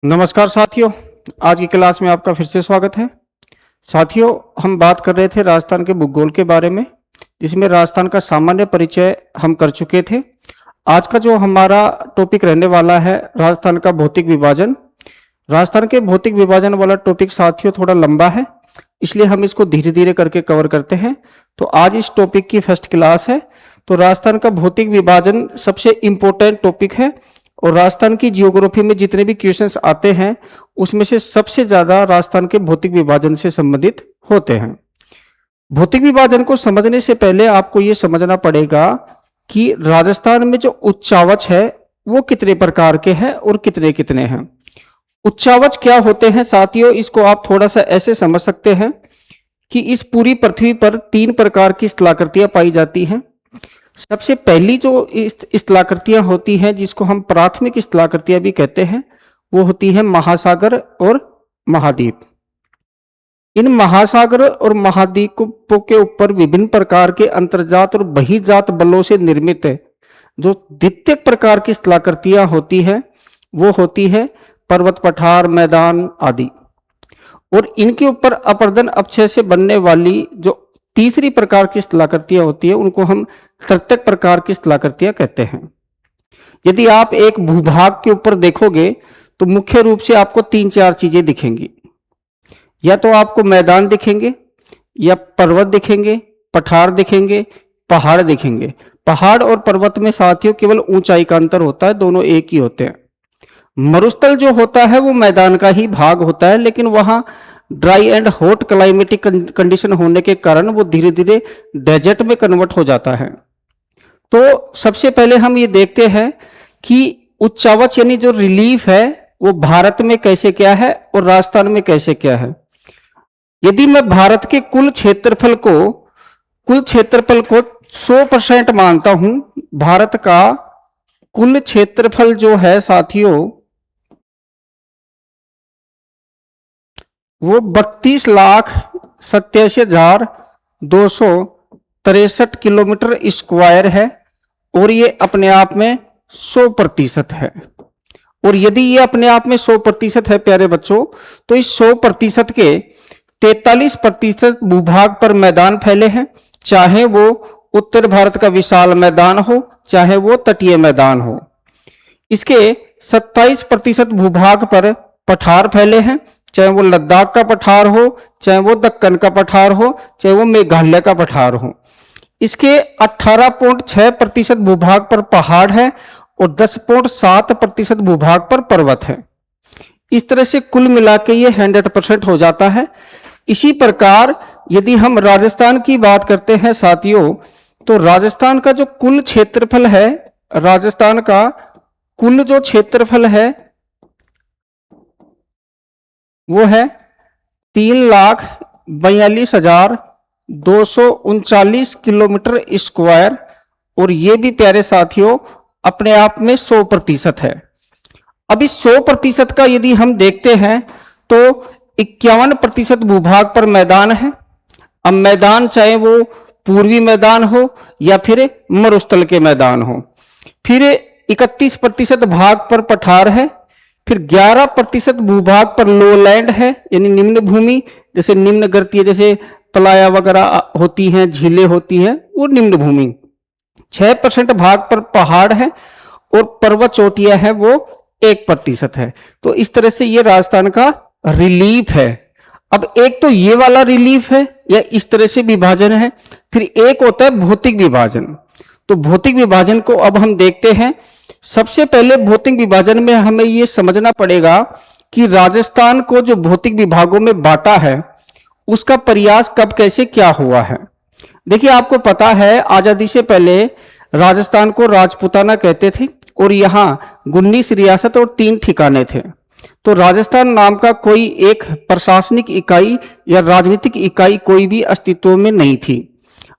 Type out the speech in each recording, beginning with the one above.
नमस्कार साथियों, आज की क्लास में आपका फिर से स्वागत है। साथियों, हम बात कर रहे थे राजस्थान के भूगोल के बारे में, जिसमें राजस्थान का सामान्य परिचय हम कर चुके थे। आज का जो हमारा टॉपिक रहने वाला है, राजस्थान का भौतिक विभाजन। राजस्थान के भौतिक विभाजन वाला टॉपिक साथियों थोड़ा लंबा है, इसलिए हम इसको धीरे धीरे करके कवर करते हैं। तो आज इस टॉपिक की फर्स्ट क्लास है। तो राजस्थान का भौतिक विभाजन सबसे इंपॉर्टेंट टॉपिक है और राजस्थान की जियोग्राफी में जितने भी क्वेश्चंस आते हैं उसमें से सबसे ज्यादा राजस्थान के भौतिक विभाजन से संबंधित होते हैं। भौतिक विभाजन को समझने से पहले आपको यह समझना पड़ेगा कि राजस्थान में जो उच्चावच है वो कितने प्रकार के हैं और कितने कितने हैं। उच्चावच क्या होते हैं साथियों, इसको आप थोड़ा सा ऐसे समझ सकते हैं कि इस पूरी पृथ्वी पर 3 प्रकार की स्थलाकृतियां पाई जाती हैं। सबसे पहली जो स्थलाकृतियां होती हैं, जिसको हम प्राथमिक स्थलाकृतियां भी कहते हैं, वो होती है महासागर और महाद्वीप। इन महासागर और महाद्वीपों के ऊपर विभिन्न प्रकार के अंतर्जात और बहिर्जात बलों से निर्मित जो द्वितीयक प्रकार की स्थलाकृतियां होती है वो होती है पर्वत पठार, मैदान आदि। और इनके ऊपर अपर्दन अपक्षय से बनने वाली जो तीसरी प्रकार की स्थलाकृतियां होती है उनको हम तृतीयक प्रकार की स्थलाकृतियां कहते हैं। यदि आप एक भूभाग के ऊपर देखोगे तो मुख्य रूप से आपको 3-4 चीजें दिखेंगी। या तो आपको मैदान दिखेंगे, या पर्वत दिखेंगे, पठार दिखेंगे, पहाड़ दिखेंगे। पहाड़ और पर्वत में साथियों केवल ऊंचाई का अंतर होता है, दोनों एक ही होते हैं। मरुस्थल जो होता है वो मैदान का ही भाग होता है, लेकिन वहां dry and hot climatic condition होने के कारण वो धीरे धीरे डेजर्ट में कन्वर्ट हो जाता है। तो सबसे पहले हम ये देखते हैं कि उच्चावच यानी जो रिलीफ है वो भारत में कैसे क्या है और राजस्थान में कैसे क्या है। यदि मैं भारत के कुल क्षेत्रफल को 100% मानता हूं, भारत का कुल क्षेत्रफल जो है साथियों वो 32,87,263 किलोमीटर स्क्वायर है और ये अपने आप में 100% है। और यदि ये अपने आप में 100% है प्यारे बच्चों, तो इस 100% के 43% भूभाग पर मैदान फैले हैं, चाहे वो उत्तर भारत का विशाल मैदान हो चाहे वो तटीय मैदान हो। इसके 27% भूभाग पर पठार फैले हैं, चाहे वो लद्दाख का पठार हो, चाहे वो दक्कन का पठार हो, चाहे वो मेघालय का पठार हो। इसके 18.6% भूभाग पर पहाड़ है और 10.7% भूभाग पर पर्वत है। इस तरह से कुल मिला के ये 100% हो जाता है। इसी प्रकार यदि हम राजस्थान की बात करते हैं साथियों, तो राजस्थान का जो कुल क्षेत्रफल है, राजस्थान का कुल जो क्षेत्रफल है वो है 3,42,239 किलोमीटर स्क्वायर और ये भी प्यारे साथियों अपने आप में 100% है। अब इस 100% का यदि हम देखते हैं तो 51% भूभाग पर मैदान है। अब मैदान चाहे वो पूर्वी मैदान हो या फिर मरुस्थल के मैदान हो। फिर 31% भाग पर पठार है। फिर 11% भूभाग पर लोलैंड है, यानी निम्न भूमि, जैसे निम्न गर्तीय जैसे तलाया वगैरह होती हैं, झीलें होती हैं, वो निम्न भूमि। 6% भाग पर पहाड़ है और पर्वत चोटियां है वो 1% है। तो इस तरह से ये राजस्थान का रिलीफ है। अब एक तो ये वाला रिलीफ है या इस तरह से विभाजन है, फिर एक होता है भौतिक विभाजन। तो भौतिक विभाजन को अब हम देखते हैं। सबसे पहले भौतिक विभाजन में हमें यह समझना पड़ेगा कि राजस्थान को जो भौतिक विभागों में बांटा है उसका प्रयास कब कैसे क्या हुआ है। देखिए, आपको पता है आजादी से पहले राजस्थान को राजपूताना कहते थे और यहां 19 रियासत और 3 ठिकाने थे। तो राजस्थान नाम का कोई एक प्रशासनिक इकाई या राजनीतिक इकाई कोई भी अस्तित्व में नहीं थी।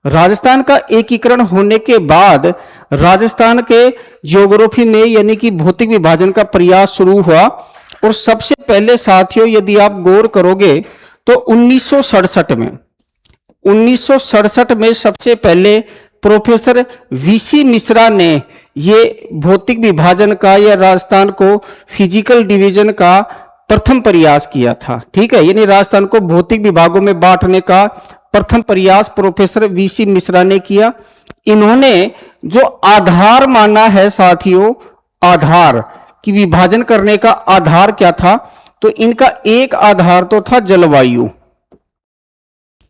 राजस्थान का एकीकरण होने के बाद राजस्थान के ज्योग्राफी में यानी कि भौतिक विभाजन का प्रयास शुरू हुआ। और सबसे पहले साथियों यदि आप गौर करोगे तो 1967 में सबसे पहले प्रोफेसर वीसी मिश्रा ने ये भौतिक विभाजन का या राजस्थान को फिजिकल डिवीजन का प्रथम प्रयास किया था। ठीक है, यानी राजस्थान को भौतिक विभागों में बांटने का प्रथम प्रयास प्रोफेसर वीसी मिश्रा ने किया। इन्होंने जो आधार माना है साथियों, आधार कि विभाजन करने का आधार क्या था, तो इनका एक आधार तो था जलवायु।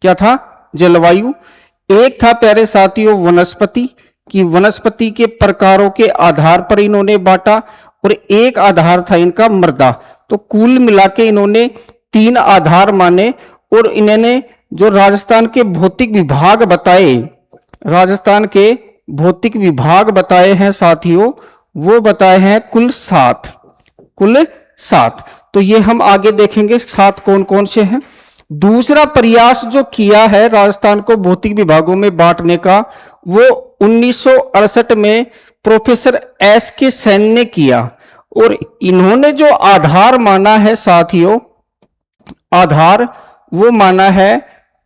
क्या था? जलवायु। एक था प्यारे साथियों वनस्पति, कि वनस्पति के प्रकारों के आधार पर इन्होंने बांटा, और एक आधार था इनका मृदा। तो कुल मिला के इन्होंने 3 आधार माने, और इन्होंने जो राजस्थान के भौतिक विभाग बताए, राजस्थान के भौतिक विभाग बताए हैं साथियों, वो बताए हैं कुल 7। कुल 7। तो ये हम आगे देखेंगे 7 कौन कौन से हैं। दूसरा प्रयास जो किया है राजस्थान को भौतिक विभागों में बांटने का, वो 1968 में प्रोफेसर एस के सेन ने किया। और इन्होंने जो आधार माना है साथियों, आधार वो माना है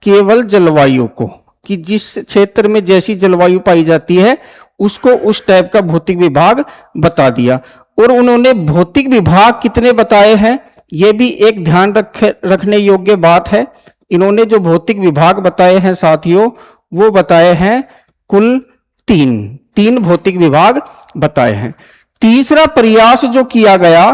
केवल जलवायु को, कि जिस क्षेत्र में जैसी जलवायु पाई जाती है उसको उस टाइप का भौतिक विभाग बता दिया। और उन्होंने भौतिक विभाग कितने बताए हैं, यह भी एक ध्यान रखने योग्य बात है। इन्होंने जो भौतिक विभाग बताए हैं साथियों, वो बताए हैं कुल 3 भौतिक विभाग बताए हैं। तीसरा प्रयास जो किया गया,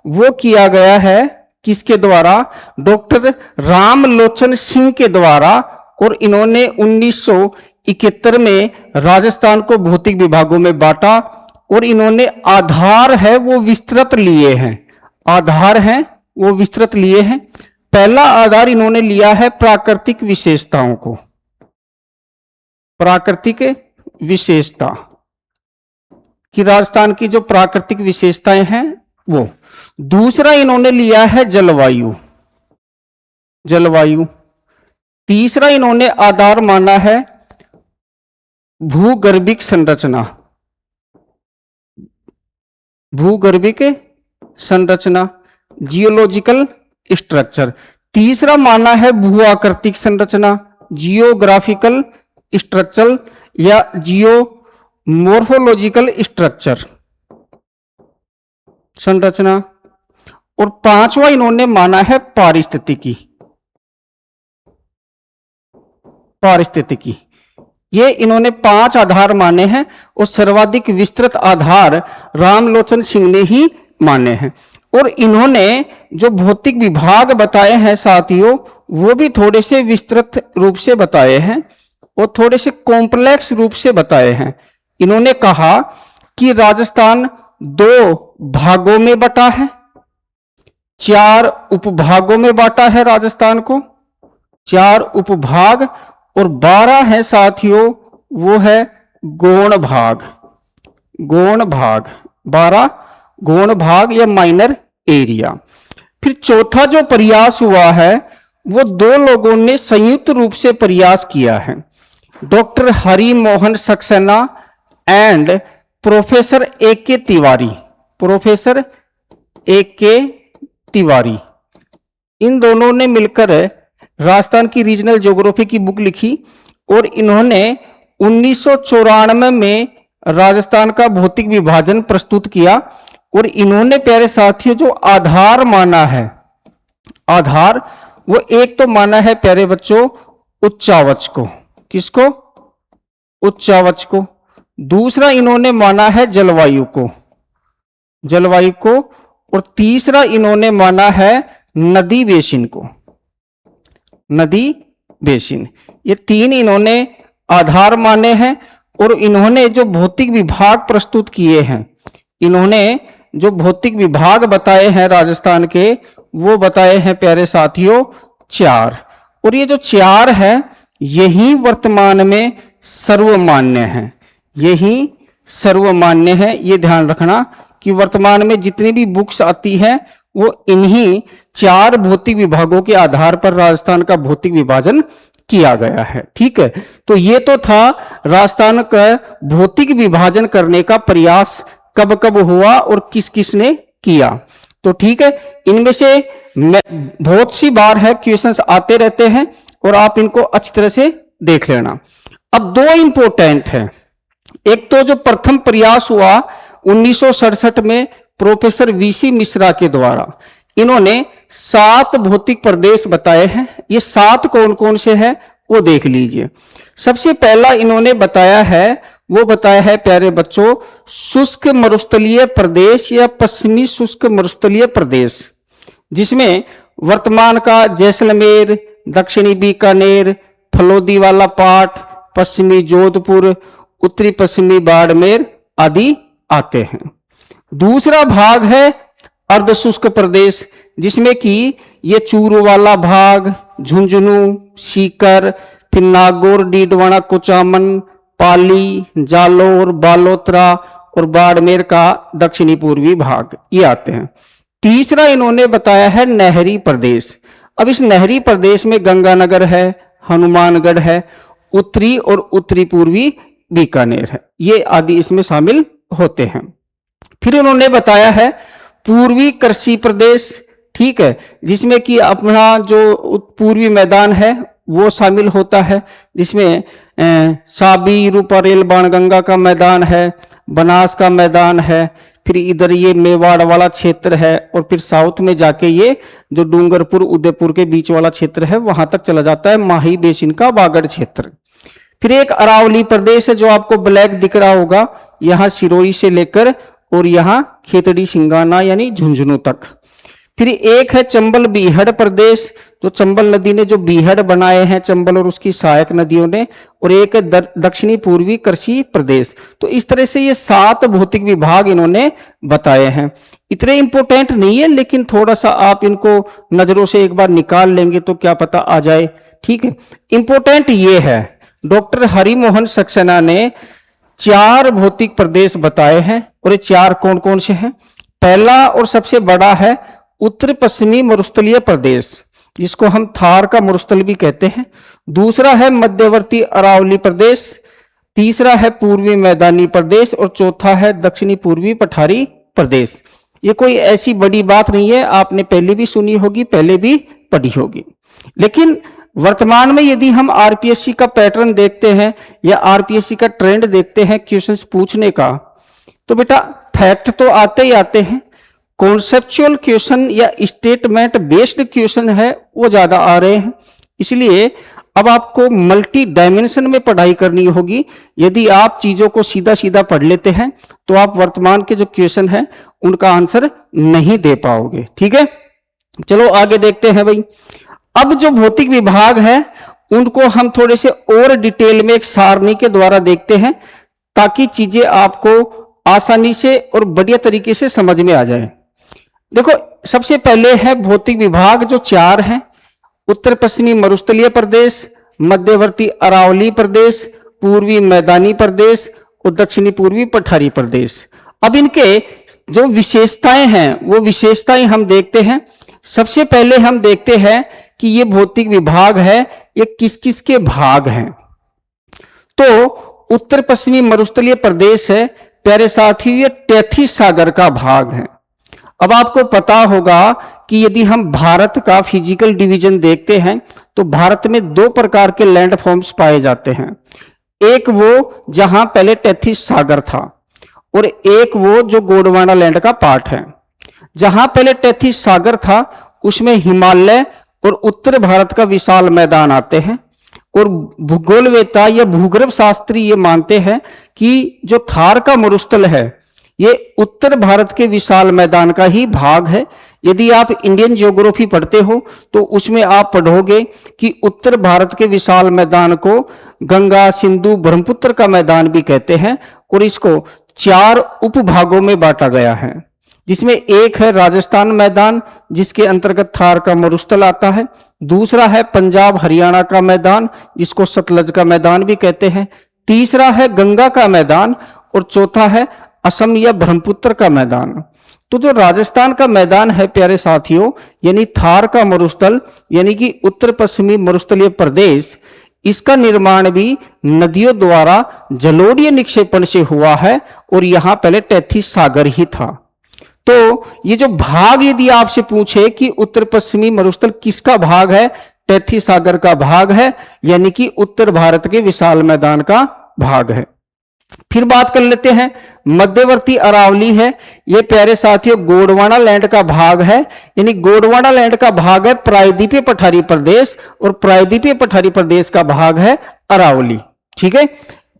वो किया गया है किसके द्वारा? डॉक्टर रामलोचन सिंह के द्वारा। और इन्होंने 1971 में राजस्थान को भौतिक विभागों में बांटा, और इन्होंने आधार है वो विस्तृत लिए हैं। आधार हैं वो विस्तृत लिए हैं। पहला आधार इन्होंने लिया है प्राकृतिक विशेषताओं को, प्राकृतिक विशेषता, कि राजस्थान की जो प्राकृतिक विशेषताएं हैं वो। दूसरा इन्होंने लिया है जलवायु, जलवायु। तीसरा इन्होंने आधार माना है भूगर्भिक संरचना, भूगर्भिक संरचना, जियोलॉजिकल स्ट्रक्चर। तीसरा माना है भू आकृतिक संरचना, जियोग्राफिकल स्ट्रक्चर या जियो मोर्फोलॉजिकल स्ट्रक्चर, संरचना। और पांचवा इन्होंने माना है पारिस्थितिकी, पारिस्थितिकी। ये इन्होंने 5 आधार माने हैं, और सर्वाधिक विस्तृत आधार रामलोचन सिंह ने ही माने हैं। और इन्होंने जो भौतिक विभाग बताए हैं साथियों, वो भी थोड़े से विस्तृत रूप से बताए हैं और थोड़े से कॉम्प्लेक्स रूप से बताए हैं। इन्होंने कहा कि राजस्थान 2 भागों में बटा है, 4 उपभागों में बांटा है राजस्थान को, 4 उपभाग, और 12 है साथियों वो है गौण भाग, गौण भाग, 12 गौण भाग या माइनर एरिया। फिर चौथा जो प्रयास हुआ है वो 2 लोगों ने संयुक्त रूप से प्रयास किया है, doctor Hari Mohan Saxena and professor A K. Tiwari, professor A K. Tiwari. इन दोनों ने मिलकर राजस्थान की रीजनल ज्योग्राफी की बुक लिखी, और इन्होंने 1994 में राजस्थान का भौतिक विभाजन प्रस्तुत किया। और इन्होंने प्यारे साथियों जो आधार माना है, आधार वो एक तो माना है प्यारे बच्चों उच्चावच को, किसको? उच्चावच को। दूसरा इन्होंने माना है जलवायु को, जलवायु को। और तीसरा इन्होंने माना है नदी बेसिन को, नदी बेसिन। ये 3 इन्होंने आधार माने हैं। और इन्होंने जो भौतिक विभाग प्रस्तुत किए हैं, इन्होंने जो भौतिक विभाग बताए हैं राजस्थान के, वो बताए हैं प्यारे साथियों 4। और ये जो 4 है यही वर्तमान में सर्वमान्य है, यही सर्वमान्य है। ये ध्यान रखना कि वर्तमान में जितनी भी बुक्स आती हैं वो इन्हीं 4 भौतिक विभागों के आधार पर राजस्थान का भौतिक विभाजन किया गया है। ठीक है, तो ये तो था राजस्थान का भौतिक विभाजन करने का प्रयास कब कब हुआ और किस किस ने किया। तो ठीक है, इनमें से बहुत सी बार है क्वेश्चंस आते रहते हैं और आप इनको अच्छी तरह से देख लेना। अब 2 इंपॉर्टेंट है, एक तो जो प्रथम प्रयास हुआ 1967 में प्रोफेसर वीसी मिश्रा के द्वारा, इन्होंने 7 भौतिक प्रदेश बताए हैं। ये 7 कौन कौन से हैं वो देख लीजिए। सबसे पहला इन्होंने बताया है प्यारे बच्चों, शुष्क मरुस्थलीय प्रदेश या पश्चिमी शुष्क मरुस्थलीय प्रदेश, जिसमें वर्तमान का जैसलमेर, दक्षिणी बीकानेर, फलोदी वाला पाट, पश्चिमी जोधपुर, उत्तरी पश्चिमी बाड़मेर आदि आते हैं। दूसरा भाग है अर्ध शुष्क प्रदेश, जिसमें कि ये चूरू वाला भाग, झुंझुनू, सीकर, फिर नागौर, डीडवाना, कुचामन, पाली, जालोर, बालोतरा और बाड़मेर का दक्षिणी पूर्वी भाग ये आते हैं। तीसरा इन्होंने बताया है नहरी प्रदेश। अब इस नहरी प्रदेश में गंगानगर है, हनुमानगढ़ है, उत्तरी और उत्तरी पूर्वी बीकानेर है, ये आदि इसमें शामिल होते हैं। फिर उन्होंने बताया है पूर्वी कृषि प्रदेश, ठीक है, जिसमें कि अपना जो पूर्वी मैदान है वो शामिल होता है, जिसमें साबी, रूपारेल, बाणगंगा का मैदान है, बनास का मैदान है, फिर इधर ये मेवाड़ वाला क्षेत्र है, और फिर साउथ में जाके ये जो डूंगरपुर उदयपुर के बीच वाला क्षेत्र है वहां तक चला जाता है, माही बेसिन का बागड़ क्षेत्र। फिर एक अरावली प्रदेश है जो आपको ब्लैक दिख रहा होगा, यहाँ सिरोही से लेकर और यहाँ खेतड़ी सिंगाना यानी झुंझुनू तक। फिर एक है चंबल बीहड़ प्रदेश, जो चंबल नदी ने जो बीहड़ बनाए हैं चंबल और उसकी सहायक नदियों ने, और एक है दक्षिणी पूर्वी कृषि प्रदेश। तो इस तरह से ये 7 भौतिक विभाग इन्होंने बताए हैं। इतने इंपॉर्टेंट नहीं है, लेकिन थोड़ा सा आप इनको नजरों से एक बार निकाल लेंगे तो क्या पता आ जाए, ठीक है। इंपॉर्टेंट ये है, डॉक्टर हरिमोहन सक्सेना ने 4 भौतिक प्रदेश बताए हैं, और ये 4 कौन कौन से हैं। पहला और सबसे बड़ा है उत्तर पश्चिमी मरुस्थलीय प्रदेश, जिसको हम थार का मरुस्थल भी कहते हैं। दूसरा है मध्यवर्ती अरावली प्रदेश, तीसरा है पूर्वी मैदानी प्रदेश, और चौथा है दक्षिणी पूर्वी पठारी प्रदेश। ये कोई ऐसी बड़ी बात नहीं है, आपने पहले भी सुनी होगी, पहले भी पढ़ी होगी। लेकिन वर्तमान में यदि हम आरपीएससी का पैटर्न देखते हैं या आरपीएससी का ट्रेंड देखते हैं क्वेश्चंस पूछने का, तो बेटा फैक्ट तो आते ही आते हैं, कॉन्सेप्चुअल क्वेश्चन या स्टेटमेंट बेस्ड क्वेश्चन है वो ज्यादा आ रहे हैं। इसलिए अब आपको मल्टी डायमेंशन में पढ़ाई करनी होगी। यदि आप चीजों को सीधा सीधा पढ़ लेते हैं तो आप वर्तमान के जो क्वेश्चन हैं उनका आंसर नहीं दे पाओगे, ठीक है। चलो आगे देखते हैं भाई। अब जो भौतिक विभाग है उनको हम थोड़े से और डिटेल में एक सारणी के द्वारा देखते हैं, ताकि चीजें आपको आसानी से और बढ़िया तरीके से समझ में आ जाए। देखो, सबसे पहले है भौतिक विभाग जो 4 हैं, उत्तर पश्चिमी मरुस्थलीय प्रदेश, मध्यवर्ती अरावली प्रदेश, पूर्वी मैदानी प्रदेश और दक्षिणी पूर्वी पठारी प्रदेश। अब इनके जो विशेषताएं हैं वो विशेषताएं हम देखते हैं। सबसे पहले हम देखते हैं कि ये भौतिक विभाग है ये किस किस के भाग हैं। तो उत्तर पश्चिमी मरुस्थलीय प्रदेश है प्यारे साथी, ये टेथीस सागर का भाग है। अब आपको पता होगा कि यदि हम भारत का फिजिकल डिवीजन देखते हैं तो भारत में 2 प्रकार के लैंड फॉर्म्स पाए जाते हैं। एक वो जहां पहले टेथीस सागर था, और एक वो जो गोंडवाना लैंड का पार्ट है। जहां पहले टेथीस सागर था उसमें हिमालय और उत्तर भारत का विशाल मैदान आते हैं, और भूगोलवेता या भूगर्भ शास्त्री ये मानते हैं कि जो थार का मरुस्थल है ये उत्तर भारत के विशाल मैदान का ही भाग है। यदि आप इंडियन ज्योग्राफी पढ़ते हो तो उसमें आप पढ़ोगे कि उत्तर भारत के विशाल मैदान को गंगा, सिंधु, ब्रह्मपुत्र का मैदान भी कहते हैं, और इसको 4 उपभागों में बांटा गया है, जिसमें एक है राजस्थान मैदान जिसके अंतर्गत थार का मरुस्थल आता है। दूसरा है पंजाब हरियाणा का मैदान जिसको सतलज का मैदान भी कहते हैं। तीसरा है गंगा का मैदान, और चौथा है असम या ब्रह्मपुत्र का मैदान। तो जो राजस्थान का मैदान है प्यारे साथियों, यानी थार का मरुस्थल यानी कि उत्तर पश्चिमी मरुस्थलीय प्रदेश, इसका निर्माण भी नदियों द्वारा जलोढ़ीय निक्षेपण से हुआ है, और यहां पहले टेथीस सागर ही था। तो ये जो भाग यदि आपसे पूछे कि उत्तर पश्चिमी मरुस्थल किसका भाग है, टेथीस सागर का भाग है, यानी कि उत्तर भारत के विशाल मैदान का भाग है। फिर बात कर लेते हैं मध्यवर्ती अरावली है, ये प्यारे साथियों गोंडवाना लैंड का भाग है, यानी गोंडवाना लैंड का भाग है प्रायद्वीपीय पठारी प्रदेश, और प्रायद्वीपीय पठारी प्रदेश का भाग है अरावली। ठीक है।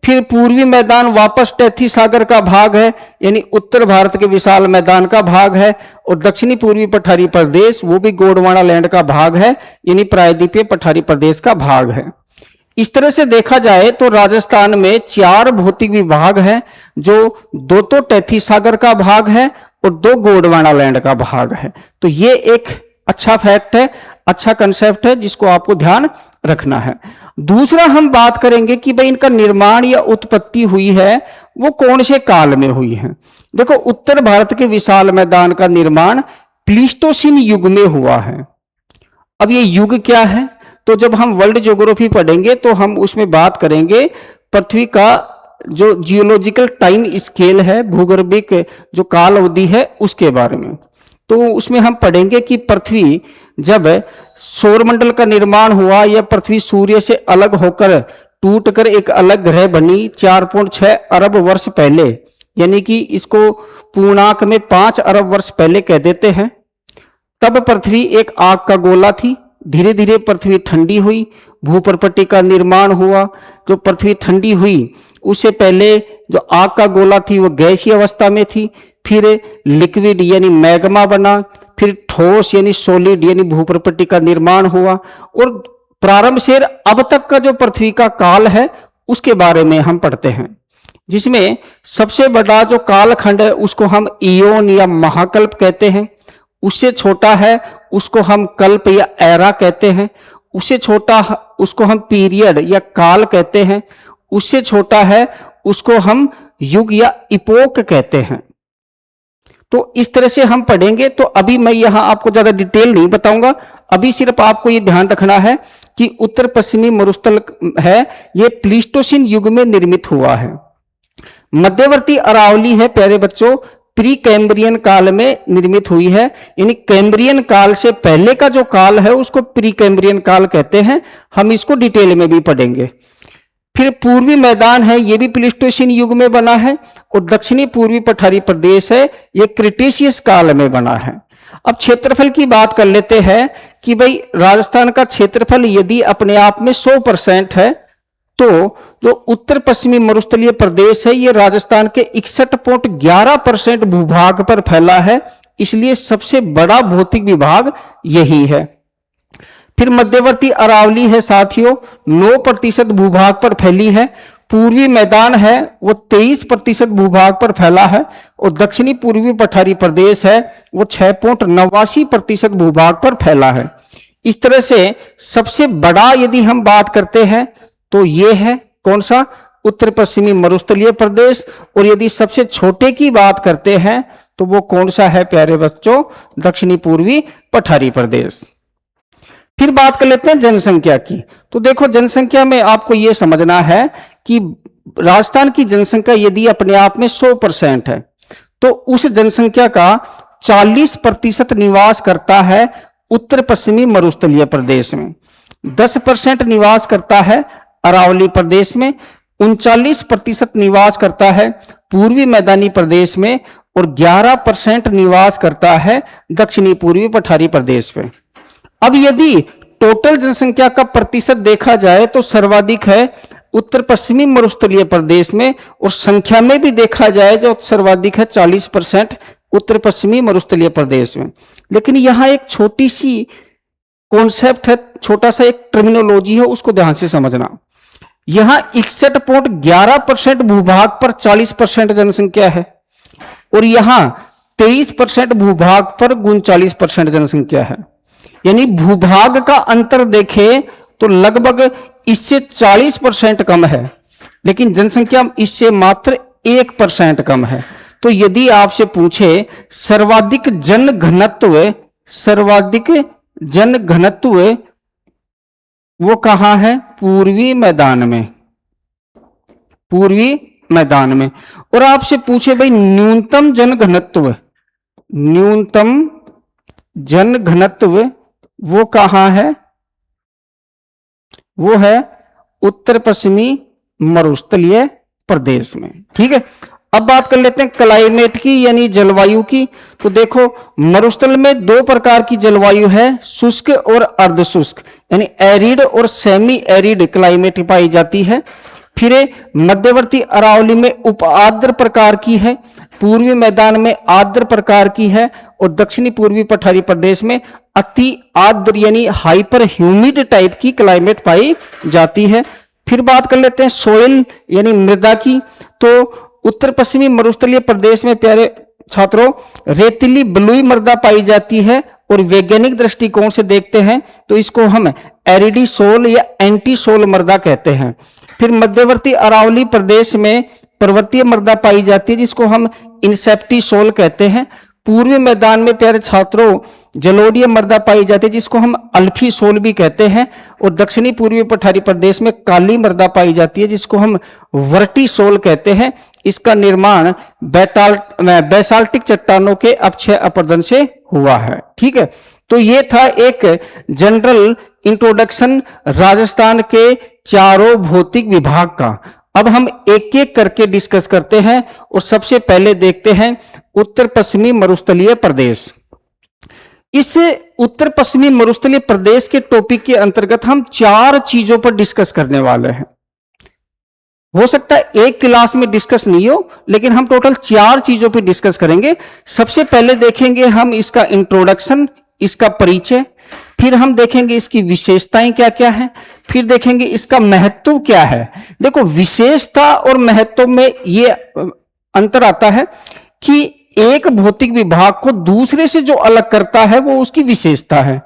फिर पूर्वी मैदान वापस टैथी सागर का भाग है, यानी उत्तर भारत के विशाल मैदान का भाग है, और दक्षिणी पूर्वी पठारी प्रदेश वो भी गोंडवाना लैंड का भाग है, यानी प्रायद्वीपीय पठारी प्रदेश का भाग है। इस तरह से देखा जाए तो राजस्थान में 4 भौतिक विभाग हैं, जो 2 तो टैथी सागर का भाग है और 2 गोंडवाना लैंड का भाग है। तो ये एक अच्छा फैक्ट है, अच्छा कंसेप्ट है जिसको आपको ध्यान रखना है। दूसरा हम बात करेंगे कि भाई इनका निर्माण या उत्पत्ति हुई है वो कौन से काल में हुई है। देखो, उत्तर भारत के विशाल मैदान का निर्माण प्लीस्टोसीन युग में हुआ है। अब ये युग क्या है, तो जब हम वर्ल्ड ज्योग्राफी पढ़ेंगे तो हम उसमें बात करेंगे पृथ्वी का जो जियोलॉजिकल टाइम स्केल है, भूगर्भिक जो काल अवधि है उसके बारे में। तो उसमें हम पढ़ेंगे कि पृथ्वी जब सौरमंडल का निर्माण हुआ या पृथ्वी सूर्य से अलग होकर टूटकर एक अलग ग्रह बनी 4.6 अरब वर्ष पहले, यानी कि इसको पूर्णांक में 5 अरब वर्ष पहले कह देते हैं। तब पृथ्वी एक आग का गोला थी। धीरे धीरे पृथ्वी ठंडी हुई, भूपर्पट्टी का निर्माण हुआ। जो पृथ्वी ठंडी हुई उससे पहले जो आग का गोला थी वो गैसीय अवस्था में थी, फिर लिक्विड यानी मैग्मा बना, फिर ठोस यानी सॉलिड यानी भूपर्पट्टी का निर्माण हुआ, और प्रारंभ से अब तक का जो पृथ्वी का काल है उसके बारे में हम पढ़ते हैं, जिसमें सबसे बड़ा जो कालखंड है उसको हम इयोन या महाकल्प कहते हैं। उससे छोटा है उसको हम कल्प या एरा कहते हैं। उससे छोटा उसको हम पीरियड या काल कहते हैं। उससे छोटा है उसको हम युग या इपोक कहते हैं। तो इस तरह से हम पढ़ेंगे। तो अभी मैं यहां आपको ज्यादा डिटेल नहीं बताऊंगा, अभी सिर्फ आपको ये ध्यान रखना है कि उत्तर पश्चिमी मरुस्थल है ये प्लीस्टोसीन युग में निर्मित हुआ है। मध्यवर्ती अरावली है प्यारे बच्चों प्री कैम्ब्रियन काल में निर्मित हुई है, यानी कैम्ब्रियन काल से पहले का जो काल है उसको प्री कैम्ब्रियन काल कहते हैं। हम इसको डिटेल में भी पढ़ेंगे। फिर पूर्वी मैदान है ये भी प्लीस्टोसीन युग में बना है, और दक्षिणी पूर्वी पठारी प्रदेश है ये क्रिटेशियस काल में बना है। अब क्षेत्रफल की बात कर लेते हैं कि भाई राजस्थान का क्षेत्रफल यदि अपने आप में 100% है तो जो उत्तर पश्चिमी मरुस्थलीय प्रदेश है ये राजस्थान के 61.11% भूभाग पर फैला है, इसलिए सबसे बड़ा भौतिक विभाग यही है। फिर मध्यवर्ती अरावली है साथियों 9% भूभाग पर फैली है। पूर्वी मैदान है वो 23% भूभाग पर फैला है, और दक्षिणी पूर्वी पठारी प्रदेश है वो 6.89% भूभाग पर फैला है। इस तरह से सबसे बड़ा यदि हम बात करते हैं तो ये है कौन सा, उत्तर पश्चिमी मरुस्थलीय प्रदेश, और यदि सबसे छोटे की बात करते हैं तो वो कौन सा है प्यारे बच्चों, दक्षिणी पूर्वी पठारी प्रदेश। फिर बात कर लेते हैं जनसंख्या की। तो देखो जनसंख्या में आपको यह समझना है कि राजस्थान की जनसंख्या यदि अपने आप में 100% है तो उस जनसंख्या का 40% निवास करता है उत्तर पश्चिमी मरुस्थलीय प्रदेश में, 10% निवास करता है अरावली प्रदेश में, 39% निवास करता है पूर्वी मैदानी प्रदेश में, और 11% निवास करता है दक्षिणी पूर्वी पठारी प्रदेश में। अब यदि टोटल जनसंख्या का प्रतिशत देखा जाए तो सर्वाधिक है उत्तर पश्चिमी मरुस्थलीय प्रदेश में, और संख्या में भी देखा जाए जो सर्वाधिक है 40% उत्तर पश्चिमी मरुस्थलीय प्रदेश में। लेकिन यहां एक छोटी सी कॉन्सेप्ट है, छोटा सा एक टर्मिनोलॉजी है, उसको ध्यान से समझना। यहां 61.11% भूभाग पर 40% जनसंख्या है, और यहां 23% भूभाग पर 39% जनसंख्या है। यानी भूभाग का अंतर देखें तो लगभग इससे 40% कम है, लेकिन जनसंख्या इससे मात्र 1% कम है। तो यदि आपसे पूछे सर्वाधिक जन घनत्व वो कहां है, पूर्वी मैदान में, पूर्वी मैदान में। और आपसे पूछे भाई न्यूनतम जन घनत्व वो कहां है, वो है उत्तर पश्चिमी मरुस्थलीय प्रदेश में। ठीक है, अब बात कर लेते हैं क्लाइमेट की यानी जलवायु की। तो देखो मरुस्थल में दो प्रकार की जलवायु है, शुष्क और अर्ध शुष्क, यानी एरिड और सेमी एरिड क्लाइमेट पाई जाती है। फिर मध्यवर्ती अरावली में उप आर्द्र प्रकार की है, पूर्वी मैदान में आर्द्र प्रकार की है और दक्षिणी पूर्वी पठारी प्रदेश में अति आर्द्र यानी हाइपर ह्यूमिड टाइप की क्लाइमेट पाई जाती है। फिर बात कर लेते हैं सोइल यानी मृदा की। तो उत्तर पश्चिमी मरुस्थलीय प्रदेश में प्यारे छात्रों रेतीली बलुई मृदा पाई जाती है और वैज्ञानिक दृष्टिकोण से देखते हैं तो इसको हम एरिडी सोल या एंटी सोल मृदा कहते हैं। फिर मध्यवर्ती अरावली प्रदेश में पर्वतीय मृदा पाई जाती है जिसको हम इंसेप्टी सोल कहते हैं। पूर्वी मैदान में प्यारे छात्रों जलोढ़ीय मृदा पाई जाती है जिसको हम अल्फी सोल भी कहते हैं और दक्षिणी पूर्वी पठारी प्रदेश में काली मृदा पाई जाती है जिसको हम वर्टी सोल कहते हैं। इसका निर्माण बेसाल्टिक चट्टानों के अपक्षय अपरदन से हुआ है। ठीक है, तो ये था एक जनरल इंट्रोडक्शन राजस्थान के चारों भौतिक विभाग का। अब हम एक एक करके डिस्कस करते हैं और सबसे पहले देखते हैं उत्तर पश्चिमी मरुस्थलीय प्रदेश। इस उत्तर पश्चिमी मरुस्थलीय प्रदेश के टॉपिक के अंतर्गत हम चार चीजों पर डिस्कस करने वाले हैं। हो सकता है एक क्लास में डिस्कस नहीं हो, लेकिन हम टोटल चार चीजों पर डिस्कस करेंगे। सबसे पहले देखेंगे हम इसका इंट्रोडक्शन, इसका परिचय, फिर हम देखेंगे इसकी विशेषताएं क्या क्या हैं, फिर देखेंगे इसका महत्व क्या है। देखो विशेषता और महत्व में ये अंतर आता है कि एक भौतिक विभाग को दूसरे से जो अलग करता है वो उसकी विशेषता है,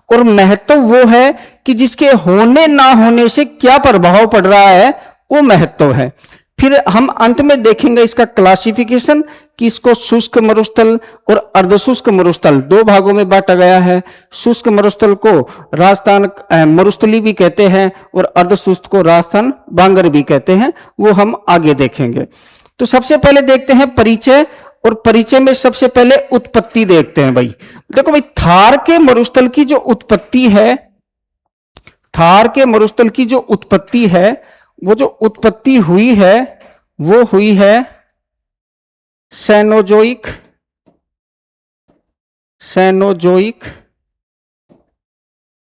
और महत्व वो है कि जिसके होने ना होने से क्या प्रभाव पड़ रहा है वो महत्व है। फिर हम अंत में देखेंगे इसका क्लासिफिकेशन कि इसको शुष्क मरुस्थल और अर्धशुष्क मरुस्थल दो भागों में बांटा गया है। शुष्क मरुस्थल को राजस्थान मरुस्थली भी कहते हैं और अर्धशुष्क को राजस्थान बांगर भी कहते हैं, वो हम आगे देखेंगे। तो सबसे पहले देखते हैं परिचय, और परिचय में सबसे पहले उत्पत्ति देखते हैं। भाई देखो भाई, थार के मरुस्थल की जो उत्पत्ति है, थार के मरुस्थल की जो उत्पत्ति है, वो जो उत्पत्ति हुई है वो हुई है सेनोजोइक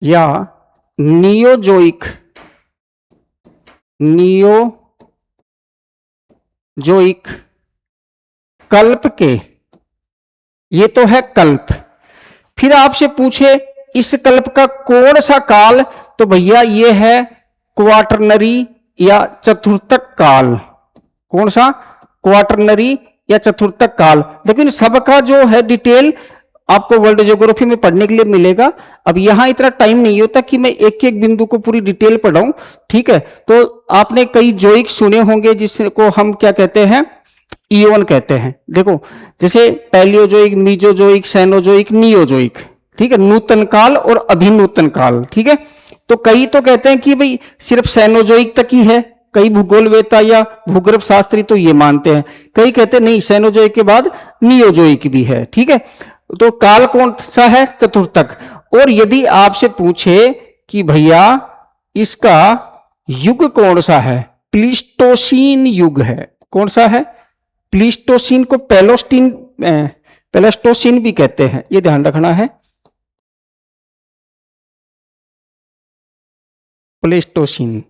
या नियोजोइक कल्प के। ये तो है कल्प। फिर आपसे पूछे इस कल्प का कौन सा काल, तो भैया ये है क्वाटरनरी या चतुर्थक काल। कौन सा? क्वाटरनरी या चतुर्थक काल। लेकिन सबका जो है डिटेल आपको वर्ल्ड ज्योग्राफी में पढ़ने के लिए मिलेगा। अब यहां इतना टाइम नहीं होता कि मैं एक एक बिंदु को पूरी डिटेल पढ़ाऊं। ठीक है, तो आपने कई जोइक सुने होंगे जिसको हम क्या कहते हैं, ईओन कहते हैं। देखो जैसे पैलियोजोइक, मीजोजोइक, सेनोजोइक, नियोजोइक। ठीक है, नूतन काल और अभिनूतन काल। ठीक है, तो कई तो कहते हैं कि भाई सिर्फ सेनोजोइक तक ही है, कई भूगोलवेता या भूगर्भ शास्त्री तो ये मानते हैं, कई कहते हैं नहीं सेनोजोइक के बाद नियोजोइक भी है। ठीक है, तो काल कौन सा है? चतुर्थक। और यदि आपसे पूछे कि भैया इसका युग कौन सा है, प्लीस्टोसीन युग है। कौन सा है? प्लीस्टोसीन को पेलेस्टोसीन भी कहते हैं, ये ध्यान रखना है। प्लेस्टोसीन।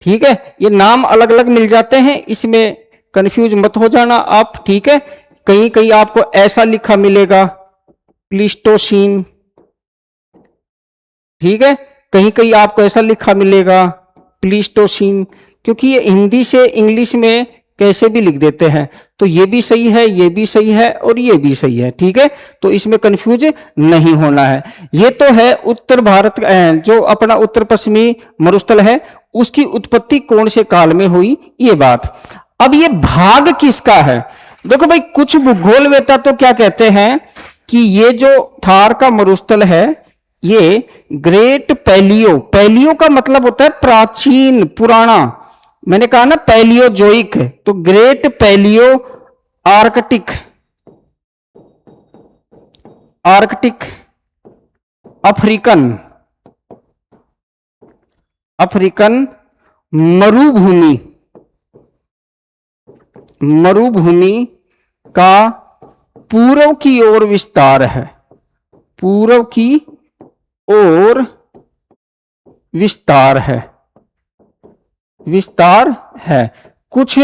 ठीक है, ये नाम अलग अलग मिल जाते हैं, इसमें कंफ्यूज मत हो जाना आप। ठीक है, कहीं कहीं आपको ऐसा लिखा मिलेगा प्लीस्टोसीन। ठीक है, कहीं कहीं आपको ऐसा लिखा मिलेगा प्लीस्टोसीन, क्योंकि ये हिंदी से इंग्लिश में कैसे भी लिख देते हैं, तो ये भी सही है, ये भी सही है और ये भी सही है। ठीक है, तो इसमें कंफ्यूज नहीं होना है। ये तो है उत्तर भारत, जो अपना उत्तर पश्चिमी मरुस्थल है उसकी उत्पत्ति कौन से काल में हुई, ये बात। अब ये भाग किसका है? देखो भाई, कुछ भूगोलवेता तो क्या कहते हैं कि ये जो थार का मरुस्थल है ये ग्रेट पैलियो का मतलब होता है प्राचीन, पुराना। मैंने कहा ना पैलियोजोइक, तो ग्रेट पैलियो आर्कटिक अफ्रीकन मरुभूमि, मरुभूमि का पूर्व की ओर विस्तार है, पूर्व की ओर विस्तार है, विस्तार है। कुछ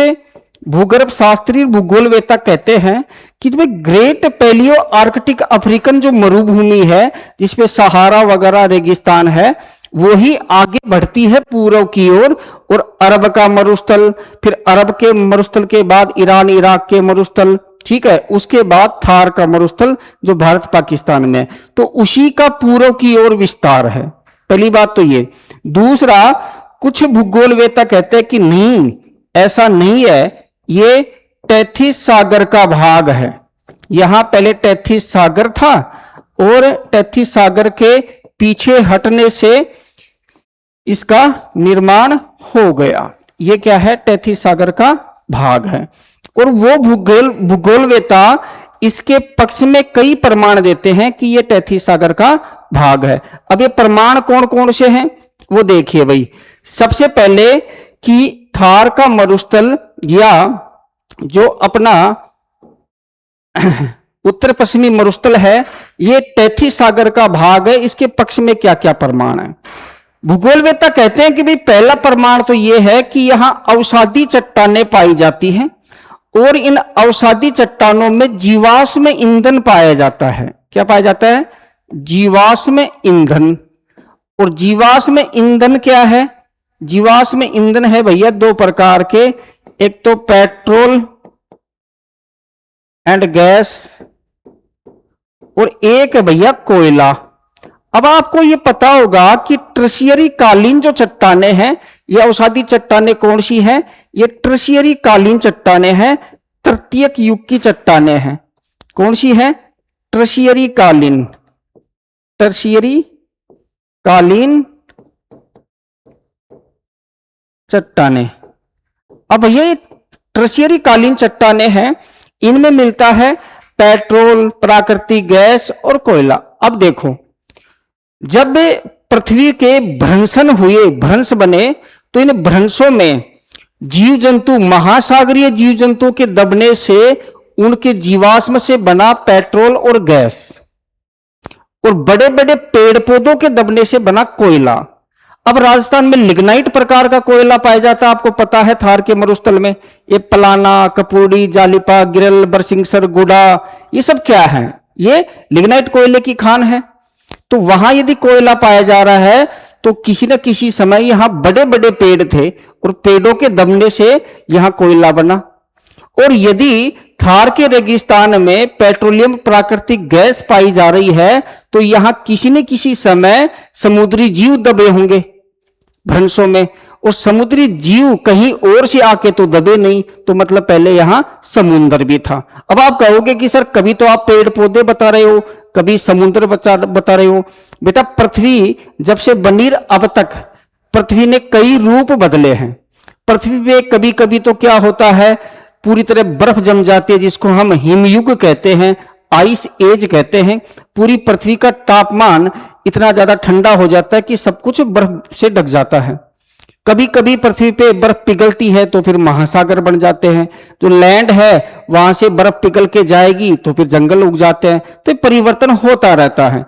भूगर्भ शास्त्री भूगोलवेत्ता कहते हैं कि जो ग्रेट पैलियो आर्कटिक अफ्रीकन जो मरुभूमि है जिसपे सहारा वगैरह रेगिस्तान है, वो ही आगे बढ़ती है पूर्व की ओर, और अरब का मरुस्थल, फिर अरब के मरुस्थल के बाद ईरान इराक के मरुस्थल, ठीक है, उसके बाद थार का मरुस्थल जो भारत पाकिस्तान में है, तो उसी का पूर्व की ओर विस्तार है। पहली बात तो ये। दूसरा, कुछ भूगोलवेत्ता कहते हैं कि नहीं, ऐसा नहीं है, ये टेथिस सागर का भाग है। यहां पहले टेथिस सागर था और टेथिस सागर के पीछे हटने से इसका निर्माण हो गया। ये क्या है? टेथिस सागर का भाग है। और वो भूगोलवेत्ता इसके पक्ष में कई प्रमाण देते हैं कि ये टेथिस सागर का भाग है। अब ये प्रमाण कौन कौन से हैं वो देखिए भाई। सबसे पहले कि थार का मरुस्थल या जो अपना उत्तर पश्चिमी मरुस्थल है, ये टेथिस सागर का भाग है। इसके पक्ष में क्या क्या प्रमाण है? भूगोलवेत्ता कहते हैं कि भाई पहला प्रमाण तो यह है कि यहां अवसादी चट्टानें पाई जाती हैं और इन अवसादी चट्टानों में जीवाश्म ईंधन पाया जाता है। क्या पाया जाता है? जीवाश्म ईंधन। और जीवाश्म ईंधन क्या है? जीवाश्म ईंधन है भैया दो प्रकार के, एक तो पेट्रोल एंड गैस और एक है भैया कोयला। अब आपको यह पता होगा कि ट्रशियरी कालीन जो चट्टानें हैं, ये अवसादी चट्टानें कौन सी हैं? ये ट्रशियरी कालीन चट्टानें हैं, तृतीयक युग की चट्टानें हैं। कौन सी हैं? ट्रशियरी कालीन, टर्शियरी कालीन चट्टानें। अब भैया ये ट्रशियरी कालीन चट्टानें हैं, इनमें मिलता है पेट्रोल, प्राकृतिक गैस और कोयला। अब देखो, जब पृथ्वी के भ्रंशन हुए, भ्रंश बने, तो इन भ्रंशों में जीव जंतु, महासागरीय जीव जंतु के दबने से उनके जीवाश्म से बना पेट्रोल और गैस, और बड़े बड़े पेड़ पौधों के दबने से बना कोयला। अब राजस्थान में लिग्नाइट प्रकार का कोयला पाया जाता है, आपको पता है, थार के मरुस्थल में। ये पलाना, कपूरी, जालिपा, गिरल, बरसिंगसर, गुडा, ये सब क्या है? ये लिग्नाइट कोयले की खान है। तो वहां यदि कोयला पाया जा रहा है तो किसी न किसी समय यहां बड़े बड़े पेड़ थे और पेड़ों के दबने से यहां कोयला बना। और यदि थार के रेगिस्तान में पेट्रोलियम, प्राकृतिक गैस पाई जा रही है तो यहां किसी न किसी समय समुद्री जीव दबे होंगे भ्रंशों में, और समुद्री जीव कहीं और से आके तो दबे नहीं, तो मतलब पहले यहां समुद्र भी था। अब आप कहोगे कि सर कभी तो आप पेड़ पौधे बता रहे हो, कभी समुद्र बता रहे हो। बेटा, पृथ्वी जब से बनी अब तक पृथ्वी ने कई रूप बदले हैं। पृथ्वी पे कभी कभी तो क्या होता है, पूरी तरह बर्फ जम जाती है, जिसको हम हिमयुग कहते हैं, आइस एज कहते हैं। पूरी पृथ्वी का तापमान इतना ज्यादा ठंडा हो जाता है कि सब कुछ बर्फ से ढक जाता है। कभी कभी पृथ्वी पे बर्फ पिघलती है तो फिर महासागर बन जाते हैं। जो लैंड है वहां से बर्फ पिघल के जाएगी तो फिर जंगल उग जाते हैं। तो परिवर्तन होता रहता है।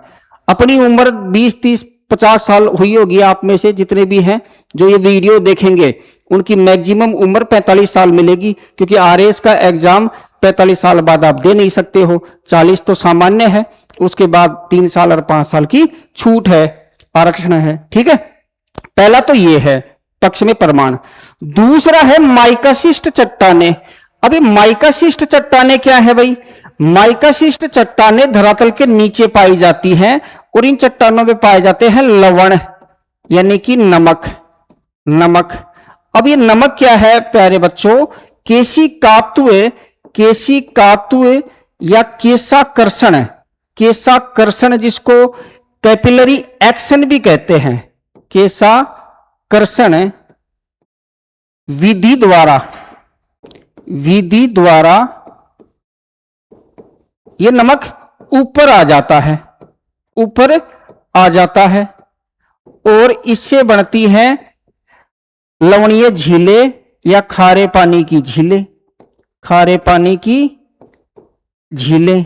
अपनी उम्र 20, 30, 50 साल हुई होगी आप में से जितने भी हैं जो ये वीडियो देखेंगे, उनकी मैक्सिमम उम्र 45 साल मिलेगी, क्योंकि आरएएस का एग्जाम 45 साल बाद आप दे नहीं सकते हो। 40 तो सामान्य है, उसके बाद 3 साल और 5 साल की छूट है, आरक्षण है। ठीक है, पहला तो ये है पक्ष में प्रमाण। दूसरा है माइकासिस्ट चट्टानें। अभी माइकासिस्ट चट्टानें क्या है भाई? माइकासिस्ट चट्टानें धरातल के नीचे पाई जाती हैं और इन चट्टानों में पाए जाते हैं लवण, यानी कि नमक। नमक, अब ये नमक क्या है प्यारे बच्चों? केशिकातुए, केशिकातुए या केशाकर्षण, केशाकर्षण जिसको कैपिलरी एक्शन भी कहते हैं। केशाकर्षण विधि द्वारा, विधि द्वारा ये नमक ऊपर आ जाता है, ऊपर आ जाता है, और इससे बनती है लवणीय झीलें या खारे पानी की झीलें, खारे पानी की झीलें।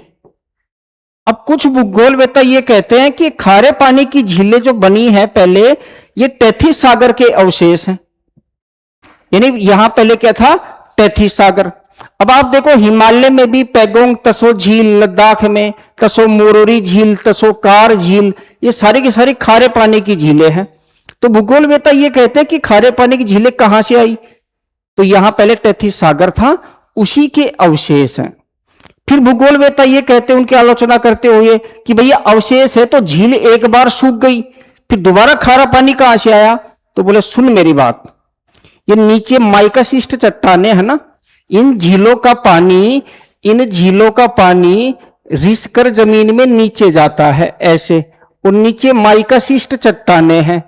अब कुछ भूगोलवेत्ता ये कहते हैं कि खारे पानी की झीलें जो बनी है पहले, ये टेथिस सागर के अवशेष हैं। यानी यहां पहले क्या था, टेथिस सागर। अब आप देखो हिमालय में भी पैगोंग तसो झील, लद्दाख में तसो मोरोरी झील, तसो कार झील, ये सारी की सारी खारे पानी की झीलें हैं। तो भूगोलवेत्ता ये कहते हैं कि खारे पानी की झीलें कहां से आई, तो यहां पहले टेथिस सागर था, उसी के अवशेष हैं। फिर भूगोलवेत्ता ये कहते हैं, उनकी आलोचना करते हुए कि भैया अवशेष है तो झील एक बार सूख गई, फिर दोबारा खारा पानी कहां से आया, तो बोले सुन मेरी बात, ये नीचे माइकासिस्ट चट्टाने है ना, इन झीलों का पानी, इन झीलों का पानी रिसकर जमीन में नीचे जाता है ऐसे, और नीचे माइकासिस्ट चट्टाने हैं,